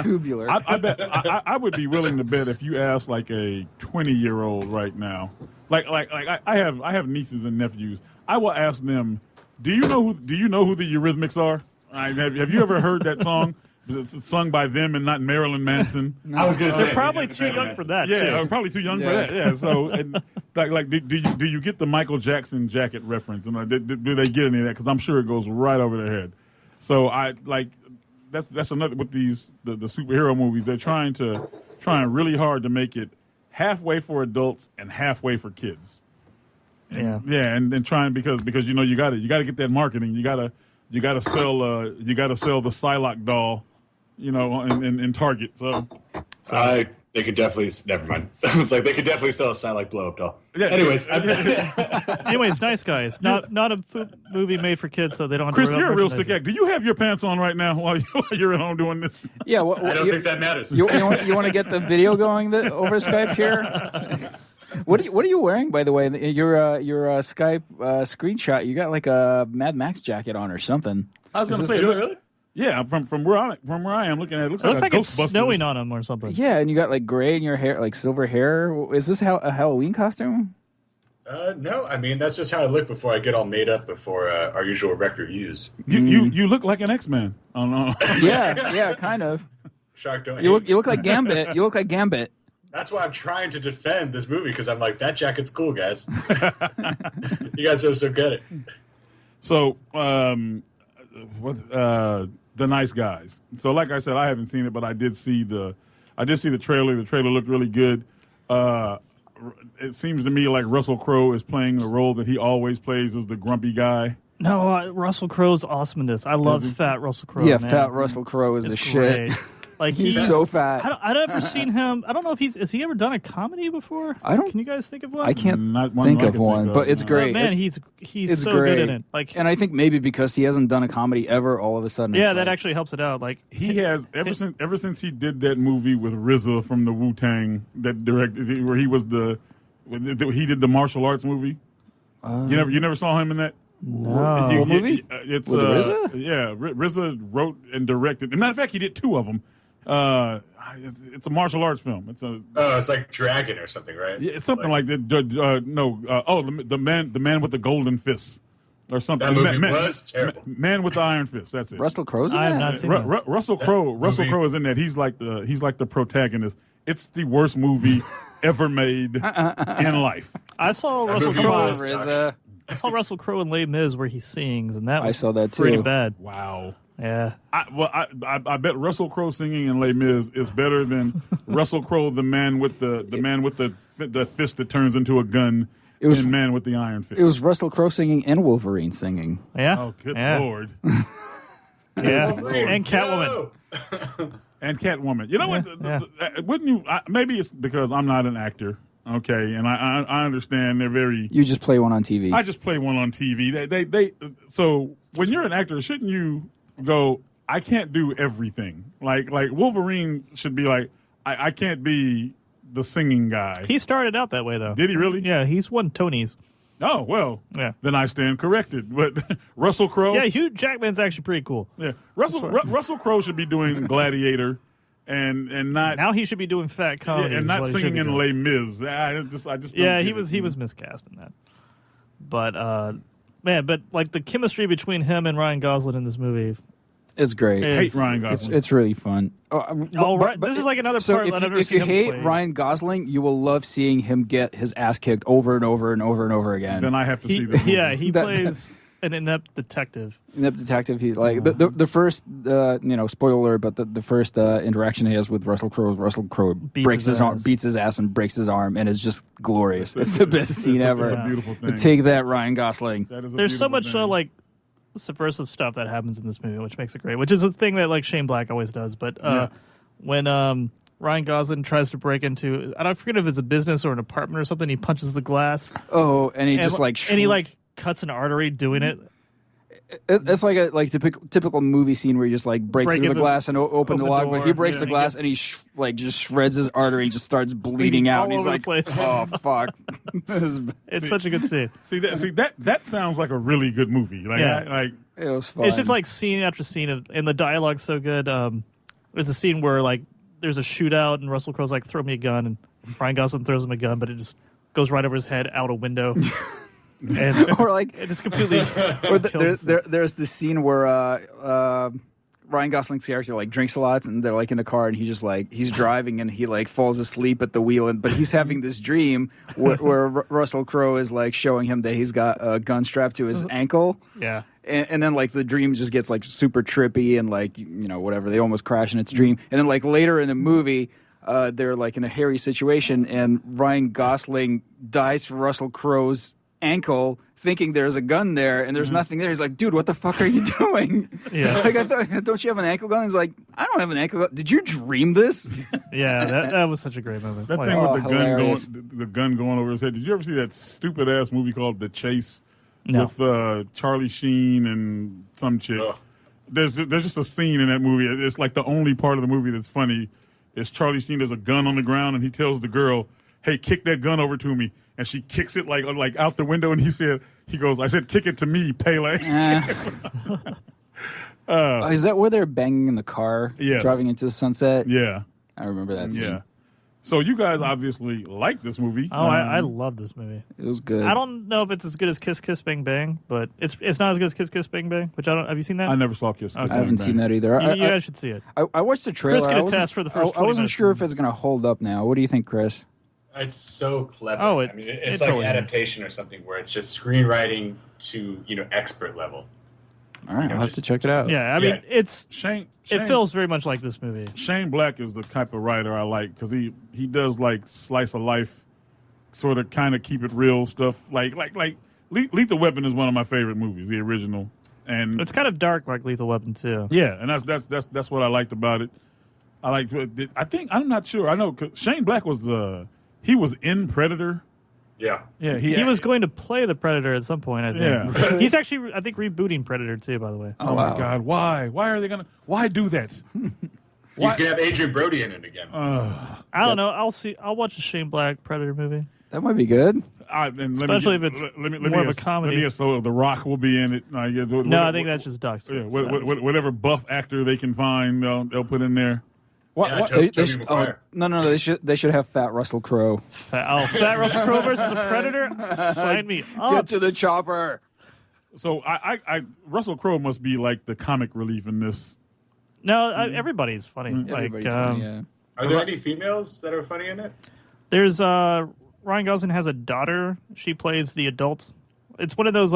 S3: Tubular.
S6: I bet I would be willing to bet if you ask like a 20-year-old right now, like I have nieces and nephews. I will ask them, do you know who the Eurythmics are? Have you ever heard that song? It's sung by them and not Marilyn Manson.
S5: I was going to say.
S4: they're probably too young for that.
S6: Yeah,
S4: too.
S6: I'm probably too young for
S3: Yeah.
S6: that. Yeah, so and, do you get the Michael Jackson jacket reference? And do they get any of that? Because I'm sure it goes right over their head. So that's another with these the superhero movies. They're trying really hard to make it halfway for adults and halfway for kids.
S4: Yeah.
S6: Yeah, and trying because you got to get that marketing. You got to sell the Psylocke doll in Target. So
S5: they could definitely. Never mind. I was like, they could definitely sell a satellite blow up doll.
S6: Yeah.
S5: Anyways,
S4: Anyways, Nice Guys. Not a movie made for kids, so they don't have
S6: Chris,
S4: to
S6: you're a real sick act. Do you have your pants on right now while you're at home doing this?
S3: Yeah,
S5: I don't think that matters.
S3: You want to get the video going over Skype here? What are you wearing, by the way? Your Skype screenshot. You got like a Mad Max jacket on or something.
S6: I was going to say,
S5: really?
S6: Yeah, from where I am looking at it,
S4: It looks like it's
S6: Ghostbusters.
S4: snowing on him or something.
S3: Yeah, and you got like gray in your hair, like silver hair. Is this a Halloween costume?
S5: No, I mean that's just how I look before I get all made up before our usual Rekt reviews.
S6: You look like an X-Man. Oh no.
S3: Yeah, kind of.
S5: Shark don't.
S3: You
S5: hate me.
S3: look like Gambit. You look like Gambit.
S5: That's why I'm trying to defend this movie because I'm like that jacket's cool, guys. You guys just don't get it.
S6: So, The Nice Guys. So, like I said, I haven't seen it, but I did see the trailer. The trailer looked really good. It seems to me like Russell Crowe is playing a role that he always plays as the grumpy guy.
S4: No, Russell Crowe's awesome in this. I love fat Russell Crowe.
S3: Yeah,
S4: man.
S3: fat Russell Crowe is the
S4: It's
S3: shit.
S4: great. Like
S3: He's so fat.
S4: I've never seen him. I don't know if has he ever done a comedy before?
S3: I don't-
S4: Can you guys think of one?
S3: I can't
S6: Not one
S3: think
S6: I
S3: of
S6: can
S3: one,
S6: think of,
S3: but it's
S6: no.
S3: great.
S4: Oh, man,
S3: It's
S4: he's so
S3: great.
S4: good in it. Like,
S3: and I think maybe because he hasn't done a comedy ever, all of a sudden,
S4: yeah,
S3: it's
S4: that
S3: like,
S4: actually helps it out. Like,
S6: He has ever since he did that movie with RZA from the Wu-Tang that directed where he did the martial arts movie. You never saw him in that?
S4: no.
S3: What movie?
S6: It's
S3: With RZA?
S6: Yeah, RZA wrote and directed. As a matter of fact, he did two of them. It's a martial arts film.
S5: It's like Dragon or something, right?
S6: It's something like that. The man with the golden fist or something.
S5: That movie was terrible.
S6: Man with the iron fist. That's it.
S3: Russell Crowe's in
S4: I have
S3: that?
S4: not seen that.
S6: Russell Crowe is in that. He's like the protagonist. It's the worst movie ever made in life.
S4: I saw Russell
S5: movie
S4: Crowe.
S5: was-
S3: RZA.
S4: I saw Russell Crowe in Les Mis where he sings, and that was
S3: I saw that too.
S4: pretty bad.
S6: Wow.
S4: Yeah.
S6: I bet Russell Crowe singing in Les Mis is better than Russell Crowe, the man with the fist that turns into a gun, and Man with the Iron Fist.
S3: It was Russell Crowe singing and Wolverine singing.
S4: Yeah.
S6: Oh, good
S4: yeah.
S6: Lord.
S4: Yeah. And Catwoman.
S6: And Catwoman. You know what?
S4: Yeah.
S6: Wouldn't you? Maybe it's because I'm not an actor. Okay, and I understand they're very.
S3: You just play one on TV.
S6: I just play one on TV. They so when you're an actor, shouldn't you go? I can't do everything. Like Wolverine should be like I can't be the singing guy.
S4: He started out that way, though.
S6: Did he really?
S4: Yeah, he's won Tonys.
S6: Oh well.
S4: Yeah.
S6: Then I stand corrected. But Russell Crowe.
S4: Yeah, Hugh Jackman's actually pretty cool.
S6: Yeah. Russell Crowe should be doing Gladiator. And not
S4: Now he should be doing fat comedy.
S6: and not singing in Les Mis. I just don't
S4: Yeah,
S6: get
S4: he was miscast in that. But man, but like the chemistry between him and Ryan Gosling in this movie.
S3: It's great.
S4: It-
S6: hate Ryan Gosling.
S3: It's really fun.
S4: This is like another
S3: so
S4: part
S3: if
S4: that I've
S3: you,
S4: never
S3: if you
S4: seen him
S3: hate
S4: play.
S3: Ryan Gosling, you will love seeing him get his ass kicked over and over and over and over again.
S6: Then I have to see this movie.
S4: Yeah, he
S3: That-
S4: plays an inept detective.
S3: Inept detective. He's like the first, spoiler alert, but the first interaction he has with Russell Crowe is Russell Crowe breaks
S4: his
S3: his arm,
S4: ass.
S3: beats his ass, and breaks his arm, and it's just glorious. It's the best scene ever.
S6: It's a beautiful thing.
S3: Take that, Ryan Gosling.
S6: That is a
S4: There's so
S6: beautiful
S4: much
S6: thing.
S4: subversive stuff that happens in this movie, which makes it great. Which is a thing that like Shane Black always does. But when Ryan Gosling tries to break into, I don't forget if it's a business or an apartment or something, he punches the glass.
S3: Oh, and he just
S4: and he like cuts an artery doing it.
S3: It's like a typical movie scene where you just like break
S4: Break
S3: through the
S4: in the-
S3: glass and open the log, but
S4: door,
S3: he breaks
S4: yeah,
S3: the
S4: and
S3: glass and he just shreds his artery and just starts bleeding out.
S4: all
S3: And he's
S4: over the
S3: like,
S4: place.
S3: "Oh fuck!" This is-
S4: It's such a good scene.
S6: See that sounds like a really good movie. Like
S4: Yeah.
S3: it was fun.
S4: It's just like scene after scene and the dialogue's so good. There's a scene where like there's a shootout and Russell Crowe's like, "Throw me a gun," and Ryan Gosling throws him a gun, but it just goes right over his head out a window. And
S3: or like
S4: it just completely
S3: or
S4: kills.
S3: there's this scene where Ryan Gosling's character like drinks a lot and they're like in the car and he's driving and he like falls asleep at the wheel but he's having this dream where Russell Crowe is like showing him that he's got a gun strapped to his ankle.
S4: Yeah.
S3: And then like the dream just gets like super trippy and like whatever, they almost crash in its dream. And then like later in the movie they're like in a hairy situation and Ryan Gosling dives for Russell Crowe's ankle, thinking there's a gun there, and there's nothing there. He's like, dude, what the fuck are you doing?
S4: Yeah.
S3: Like, don't you have an ankle gun? He's like, I don't have an ankle gun. Did you dream this?
S4: Yeah, that was such a great movie.
S6: That
S4: Like,
S6: thing with
S3: hilarious.
S6: the gun going over his head. Did you ever see that stupid ass movie called The Chase
S4: No.
S6: with Charlie Sheen and some chick?
S5: Ugh.
S6: There's just a scene in that movie. It's like the only part of the movie that's funny. Is Charlie Sheen. There's a gun on the ground, and he tells the girl, "Hey, kick that gun over to me." And she kicks it like out the window, and he goes, "I said, kick it to me, Pele."
S3: Is that where they're banging in the car,
S6: Yes.
S3: driving into the sunset?
S6: Yeah,
S3: I remember that scene.
S6: yeah. So you guys obviously like this movie.
S4: Oh, I love this movie.
S3: It was good.
S4: I don't know if it's as good as Kiss Kiss Bang Bang, but it's not as good as Kiss Kiss Bang Bang. Which I don't. Have you seen that?
S6: I never saw Kiss.
S3: I haven't seen that either.
S4: You guys should see it.
S3: I watched the trailer.
S4: Chris can
S3: I wasn't-
S4: attest for the first
S3: I wasn't
S4: 20
S3: sure
S4: minutes.
S3: if it's going to hold up now. What do you think, Chris?
S5: It's so clever.
S4: Oh,
S5: I mean, it's
S4: it
S5: like
S4: totally is.
S5: adaptation or something where it's just screenwriting to expert level.
S3: All right,
S5: know,
S3: I'll have
S5: just-
S3: to check it out.
S4: Yeah, I mean,
S5: Yeah.
S6: Shane
S4: it feels very much like this movie.
S6: Shane Black is the type of writer I like because he does like slice of life, sort of kind of keep it real stuff. Like Lethal Weapon is one of my favorite movies, the original, and
S4: It's kind of dark like Lethal Weapon too.
S6: yeah, and that's what I liked about it. I'm not sure. I know 'cause Shane Black was he was in Predator.
S5: Yeah.
S6: Yeah,
S4: He was going to play the Predator at some point, I think.
S6: Yeah.
S4: He's actually, I think, rebooting Predator too, by the way.
S6: Oh
S3: wow.
S6: my God! Why are they gonna? Why do that?
S5: You can have Adrian Brody in it again.
S4: I don't know. I'll watch a Shane Black Predator movie.
S3: That might be good.
S4: Especially if it's more of a comedy.
S6: Let me guess, so The Rock will be in it.
S4: No, I think that's just Doc.
S6: Yeah, whatever buff actor they can find, they'll put in there.
S5: Yeah,
S3: They
S5: Tobey
S3: should,
S5: Maguire.
S3: no, they should have Fat Russell Crowe.
S4: Fat Russell Crowe versus the Predator? Sign me up.
S3: Get to the chopper.
S6: So Russell Crowe must be like the comic relief in this.
S4: No, everybody's funny.
S3: Everybody's
S4: Like,
S3: funny, yeah.
S5: Are there any females that are funny in it?
S4: There's Ryan Gosling has a daughter. She plays the adult. It's one of those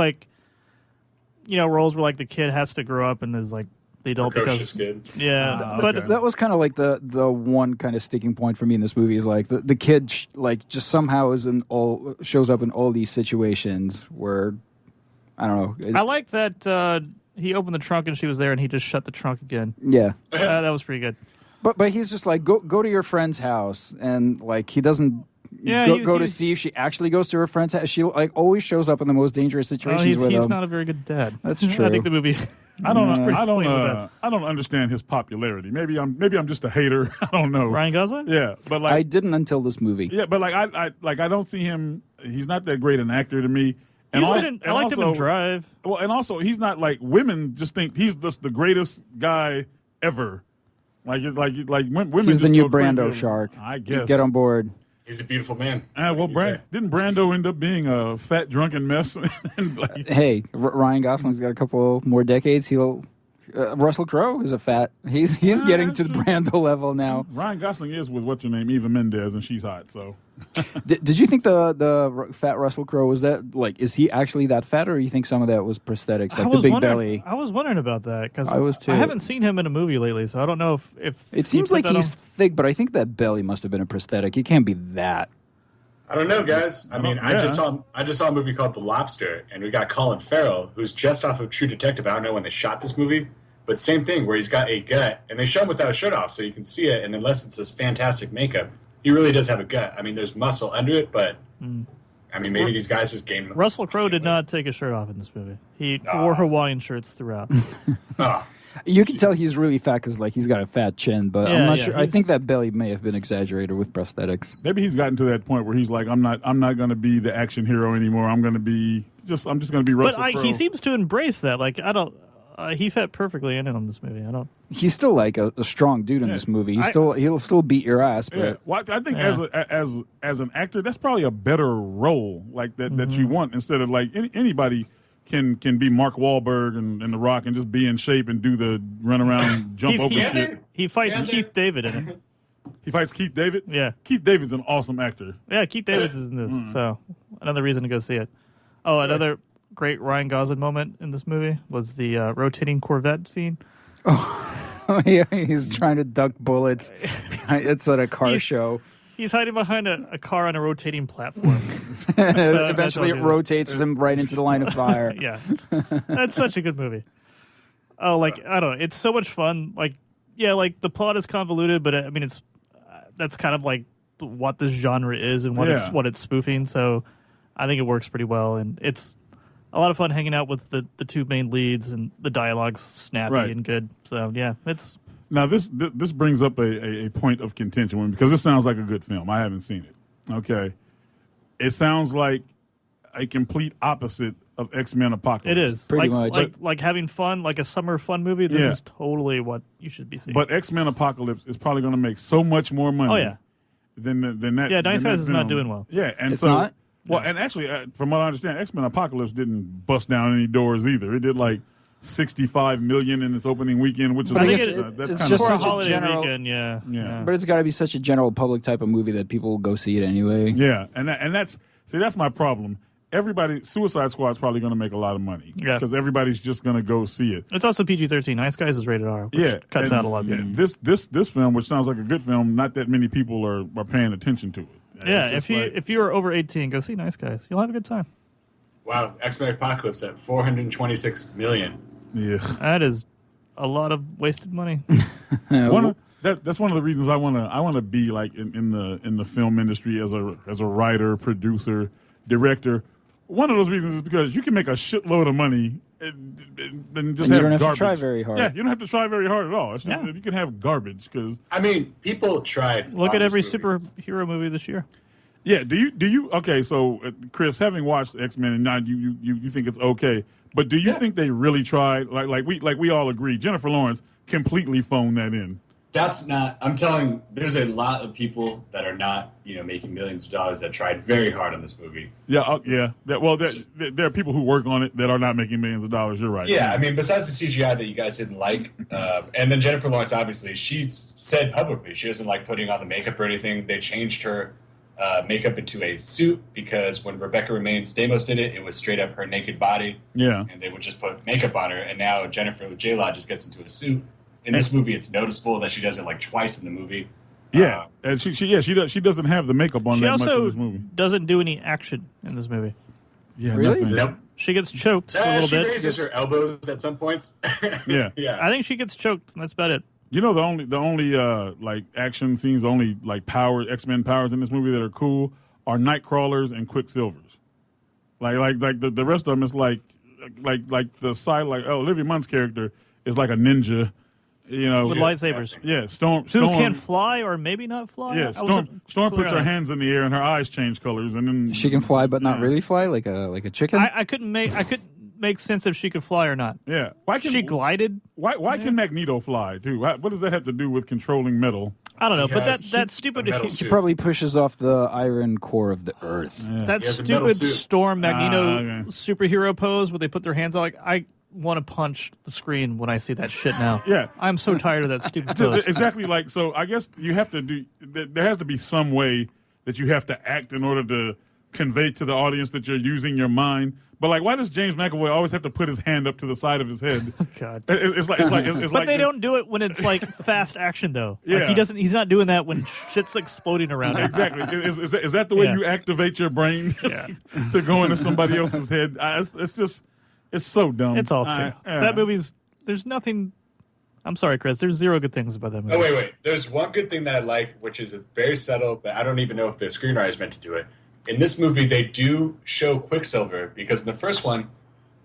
S4: roles where like the kid has to grow up and is like the adult
S5: Precocious
S4: because
S5: kid.
S4: yeah.
S6: Okay.
S4: But
S3: That was kind of like the one kind of sticking point for me in this movie is like the kid just somehow shows up in all these situations where I don't know.
S4: I like that he opened the trunk and she was there and he just shut the trunk again.
S3: Yeah,
S4: That was pretty good.
S3: but he's just like go to your friend's house and like he doesn't.
S4: Yeah,
S3: go to see if she actually goes to her friend's house. She like always shows up in the most dangerous situations with
S4: he's
S3: him.
S4: not a very good dad.
S3: That's
S4: I
S3: true.
S4: think the movie.
S6: I don't
S4: pretty plain with that.
S6: I don't understand his popularity. Maybe I'm just a hater. I don't know.
S4: Ryan Gosling?
S6: Yeah, but like
S3: I didn't until this movie.
S6: yeah, but like I don't see him. He's not that great an actor to me.
S4: I liked him in Drive.
S6: Well, and also he's not like women just think he's just the greatest guy ever. Like women.
S3: He's
S6: just
S3: the new
S6: go crazy
S3: Brando
S6: over him.
S3: shark.
S6: I guess.
S3: Get on board.
S5: He's a beautiful man.
S6: Well,
S5: What can you say?
S6: Didn't Brando end up being a fat drunken mess? And like,
S3: Hey, Ryan Gosling's got a couple more decades. He'll. Russell Crowe is a fat. He's getting to the Brando level now.
S6: Ryan Gosling is with what's her name, Eva Mendes, and she's hot. So
S3: Did you think the fat Russell Crowe was that like? Is he actually that fat, or you think some of that was prosthetics, like the big belly?
S4: I was wondering about that because
S3: I was too.
S4: I haven't seen him in a movie lately, so I don't know if
S3: It seems like he's thick, but I think that belly must have been a prosthetic. He can't be that.
S5: I don't know, guys. I mean, I
S6: yeah.
S5: just saw a movie called The Lobster, and we got Colin Farrell, who's just off of True Detective. I don't know when they shot this movie, but same thing where he's got a gut, and they show him without a shirt off, so you can see it. And unless it's this fantastic makeup, he really does have a gut. I mean, there's muscle under it, but I mean, maybe these guys just game.
S4: Russell Crowe did not take his shirt off in this movie. He wore Hawaiian shirts throughout.
S5: Oh,
S3: You can tell he's really fat because like he's got a fat chin, but I'm not sure. I
S4: he's-
S3: think that belly may have been exaggerated with prosthetics.
S6: maybe he's gotten to that point where he's like, I'm not going to be the action hero anymore. I'm just going to be Russell
S4: But
S6: Crowe.
S4: he seems to embrace that. Like I don't. He fit perfectly in this movie. I don't.
S3: He's still like a strong dude in this movie. He'll still beat your ass, but
S6: Yeah. Well, I think as an actor, that's probably a better role like that you want instead of like anybody can be Mark Wahlberg and The Rock and just be in shape and do the run around jump over shit.
S4: He fights Keith David in it.
S6: He fights Keith David.
S4: Yeah.
S6: Keith David's an awesome actor.
S4: Yeah, Keith David is in this, so another reason to go see it. Oh, another great Ryan Gosling moment in this movie was the rotating Corvette scene.
S3: he's trying to duck bullets. It's at a car show.
S4: He's hiding behind a car on a rotating platform.
S3: Eventually, it rotates him right into the line of fire.
S4: Yeah, that's such a good movie. Oh, like I don't know, it's so much fun. Like, yeah, like the plot is convoluted, but I mean, it's that's kind of like what this genre is and what it's spoofing. So I think it works pretty well, and it's a lot of fun hanging out with the two main leads, and the dialogue's snappy and good. So yeah, it's.
S6: Now this brings up a point of contention because this sounds like a good film. I haven't seen it. Okay, it sounds like a complete opposite of X-Men Apocalypse.
S4: It is
S3: pretty much
S4: like having fun, like a summer fun movie. This is totally what you should be seeing.
S6: But X-Men Apocalypse is probably going to make so much more money.
S4: Oh yeah.
S6: Than that.
S4: Yeah, Nice Guys is
S6: film.
S4: not doing well.
S6: Yeah, and
S3: it's
S6: so
S3: not.
S6: Well, and actually, from what I understand, X-Men Apocalypse didn't bust down any doors either. It did like $65 million in its opening weekend, which is
S3: But I guess
S6: that's
S3: it's
S6: kind
S3: just
S4: For a
S6: of
S3: such a
S4: holiday
S3: general-
S4: weekend, yeah.
S3: But it's got to be such a general public type of movie that people will go see it anyway.
S6: yeah, and that's my problem. Suicide Squad's probably going to make a lot of money because everybody's just going to go see it.
S4: It's also PG-13. Nice Guys is rated R, which cuts out a lot of it.
S6: This film, which sounds like a good film, not that many people are paying attention to it.
S4: Yeah,
S6: It's
S4: if you are over 18, go see Nice Guys. You'll have a good time.
S5: Wow, X-Men Apocalypse at $426 million.
S6: Yeah,
S4: That is a lot of wasted money.
S6: that's one of the reasons I want to be like in the film industry as a writer, producer, director. One of those reasons is because you can make a shitload of money and just
S3: you
S6: have
S3: don't have
S6: garbage.
S3: to try very hard.
S6: Yeah, you don't have to try very hard at all. It's just, you can have garbage because
S5: I mean, people tried.
S4: Look
S5: on
S4: at every
S5: this movie.
S4: superhero movie this year.
S6: yeah. Do you? Okay, so Chris, having watched X-Men and now you think it's okay, but do you think they really tried? Like we all agree, Jennifer Lawrence completely phoned that in.
S5: That's not. I'm telling. There's a lot of people that are not, making millions of dollars that tried very hard on this movie.
S6: Yeah, there are people who work on it that are not making millions of dollars. You're right.
S5: Yeah, I mean, besides the CGI that you guys didn't like, and then Jennifer Lawrence, obviously, she said publicly she doesn't like putting on the makeup or anything. They changed her makeup into a suit because when Rebecca Romaine Stamos did it, it was straight up her naked body.
S6: Yeah,
S5: and they would just put makeup on her. And now Jennifer J-Law just gets into a suit. In this movie, it's noticeable that she does it like twice in the movie.
S6: Yeah, and she doesn't have the makeup on
S4: She
S6: that much in
S4: also
S6: this movie.
S4: doesn't do any action in this movie.
S6: Yeah,
S3: Really?
S6: nothing.
S5: Nope.
S4: She gets choked a little
S5: She
S4: bit.
S5: raises her elbows at some points.
S6: Yeah.
S5: yeah.
S4: I think she gets choked, and that's about it.
S6: You know, the only like action scenes, the only like X-Men powers in this movie that are cool are Nightcrawlers and Quicksilvers. Like the rest of them is like the side Olivia Munn's character is like a ninja.
S4: With lightsabers.
S6: Yeah, Storm
S4: Who can fly or maybe not fly?
S6: Yeah, Storm puts her hands in the air and her eyes change colors, and then
S3: She can fly, but not really fly, like a chicken.
S4: I couldn't make sense if she could fly or not.
S6: Yeah, why can
S4: She glided.
S6: Why can Magneto fly too? What does that have to do with controlling metal?
S4: I don't know, but
S5: Because
S4: that's stupid.
S5: a metal
S3: She
S5: suit.
S3: probably pushes off the iron core of the earth.
S4: That
S5: He has a metal
S4: stupid
S5: suit.
S4: Storm Magneto
S6: okay.
S4: superhero pose where they put their hands out. Like I want to punch the screen when I see that shit now.
S6: Yeah.
S4: I'm so tired of that stupid pose.
S6: Exactly. Like, so I guess you have to do. There has to be some way that you have to act in order to convey to the audience that you're using your mind. But like, why does James McAvoy always have to put his hand up to the side of his head?
S4: God.
S6: It's
S4: But
S6: like
S4: they don't do it when it's like fast action though.
S6: Yeah.
S4: Like he's not doing that when shit's exploding around him.
S6: Exactly. Is that the way
S4: Yeah.
S6: you activate your brain
S4: Yeah.
S6: to go into somebody else's head? It's so dumb.
S4: It's all true. That movie's there's nothing. I'm sorry, Chris. There's zero good things about that movie.
S5: Oh, wait. There's one good thing that I like, which is it's very subtle, but I don't even know if the screenwriters meant to do it. In this movie, they do show Quicksilver, because in the first one,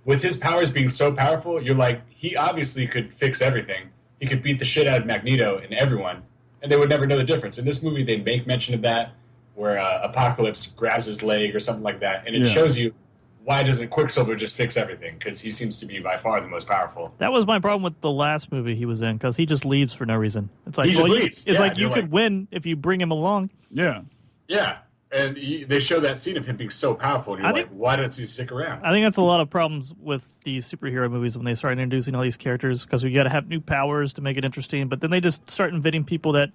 S5: with his powers being so powerful, you're like, he obviously could fix everything. He could beat the shit out of Magneto and everyone, and they would never know the difference. In this movie, they make mention of that, where Apocalypse grabs his leg or something like that, and it shows you, why doesn't Quicksilver just fix everything? Because he seems to be by far the most powerful.
S4: That was my problem with the last movie he was in, because he just leaves for no reason. It's like,
S5: He just
S4: well,
S5: leaves.
S4: It's
S5: Yeah,
S4: like you
S5: you're
S4: could
S5: like-
S4: win if you bring him along.
S6: Yeah.
S5: Yeah. And they show that scene of him being so powerful, and you're like, why does he stick around?
S4: I think that's a lot of problems with these superhero movies when they start introducing all these characters, because we got to have new powers to make it interesting, but then they just start inventing people that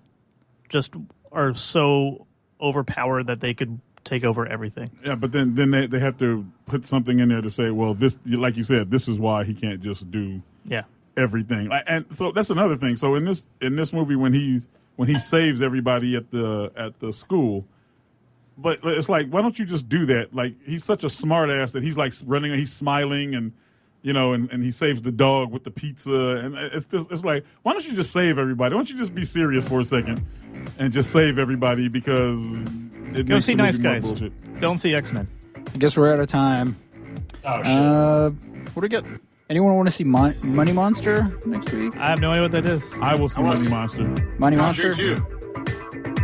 S4: just are so overpowered that they could take over everything.
S6: Yeah, but then they have to put something in there to say, well, this, like you said, this is why he can't just do
S4: Yeah.
S6: everything. And so that's another thing. So in this movie, when he's when he saves everybody at the school. But it's like, why don't you just do that? Like, he's such a smart ass that he's like running, he's smiling, and and he saves the dog with the pizza, and it's like, why don't you just save everybody? Why don't you just be serious for a second and just save everybody, because it
S4: Go
S6: makes
S4: see
S6: the movie
S4: Nice
S6: more
S4: Guys.
S6: bullshit.
S4: Don't see X-Men.
S3: I guess we're out of time.
S5: Oh, shit.
S3: What do we get? Anyone want to see Money Monster next week?
S4: I have no idea what that is.
S6: I will see Money Monster.
S3: Money
S5: I'm
S3: Monster?
S5: sure too.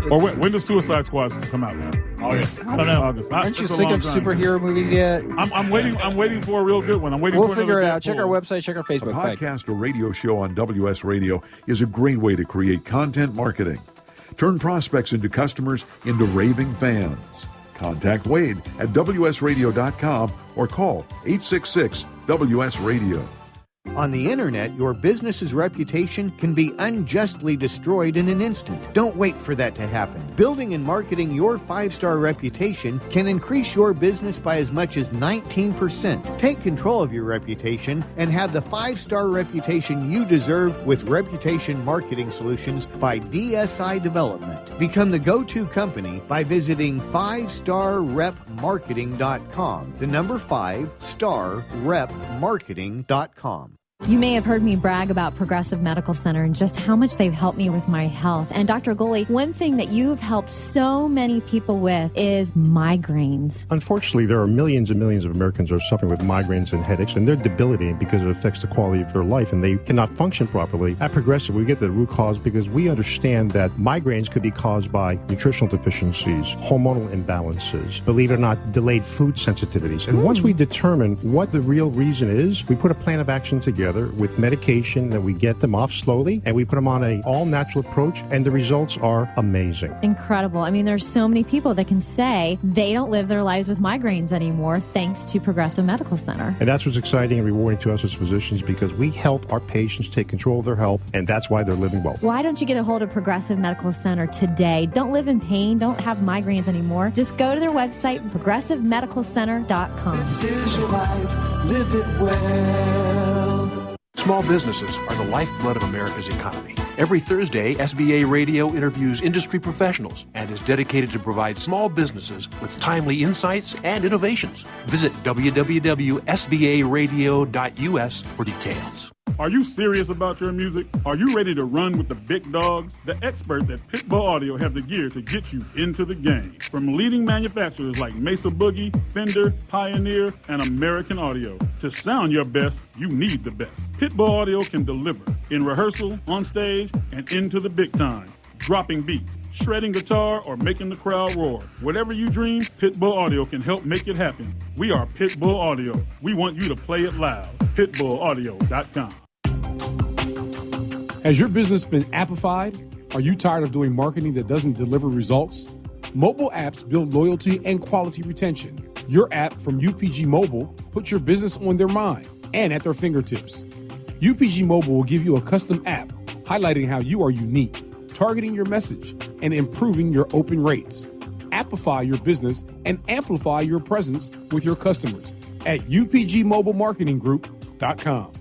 S6: Or when does Suicide Squad come out?
S5: August.
S4: I don't know.
S6: August.
S3: Aren't you
S6: It's a
S3: sick
S6: long
S3: of
S6: time.
S3: superhero movies yet?
S6: I'm waiting for a real good one. I'm waiting
S3: We'll
S6: for
S3: figure it
S6: another
S3: out. Check our
S6: Deadpool.
S3: website, check our
S7: A
S3: Facebook page.
S7: podcast or radio show on WS Radio is a great way to create content marketing. Turn prospects into customers into raving fans. Contact Wade at WSRadio.com or call 866-WS-RADIO.
S8: On the internet, your business's reputation can be unjustly destroyed in an instant. Don't wait for that to happen. Building and marketing your 5-star reputation can increase your business by as much as 19%. Take control of your reputation and have the 5-star reputation you deserve with Reputation Marketing Solutions by DSI Development. Become the go-to company by visiting 5starrepmarketing.com. The number 5starrepmarketing.com.
S9: You may have heard me brag about Progressive Medical Center and just how much they've helped me with my health. And Dr. Goley, one thing that you have helped so many people with is migraines.
S10: Unfortunately, there are millions and millions of Americans who are suffering with migraines and headaches, and they're debilitating because it affects the quality of their life, and they cannot function properly. At Progressive, we get the root cause because we understand that migraines could be caused by nutritional deficiencies, hormonal imbalances, believe it or not, delayed food sensitivities. And once we determine what the real reason is, we put a plan of action together with medication, that we get them off slowly, and we put them on an all-natural approach, and the results are amazing.
S9: Incredible. I mean, there's so many people that can say they don't live their lives with migraines anymore thanks to Progressive Medical Center.
S10: And that's what's exciting and rewarding to us as physicians, because we help our patients take control of their health, and that's why they're living well.
S9: Why don't you get a hold of Progressive Medical Center today? Don't live in pain. Don't have migraines anymore. Just go to their website, progressivemedicalcenter.com.
S1: This is your life, live it well.
S11: Small businesses are the lifeblood of America's economy. Every Thursday, SBA Radio interviews industry professionals and is dedicated to provide small businesses with timely insights and innovations. Visit www.sbaradio.us for details.
S6: Are you serious about your music? Are you ready to run with the big dogs? The experts at Pitbull Audio have the gear to get you into the game. From leading manufacturers like Mesa Boogie, Fender, Pioneer, and American Audio. To sound your best, you need the best. Pitbull Audio can deliver in rehearsal, on stage, and into the big time. Dropping beats, shredding guitar, or making the crowd roar. Whatever you dream, Pitbull Audio can help make it happen. We are Pitbull Audio. We want you to play it loud. PitbullAudio.com.
S12: Has your business been appified? Are you tired of doing marketing that doesn't deliver results? Mobile apps build loyalty and quality retention. Your app from UPG Mobile puts your business on their mind and at their fingertips. UPG Mobile will give you a custom app highlighting how you are unique, targeting your message, and improving your open rates. Appify your business and amplify your presence with your customers at upgmobilemarketinggroup.com.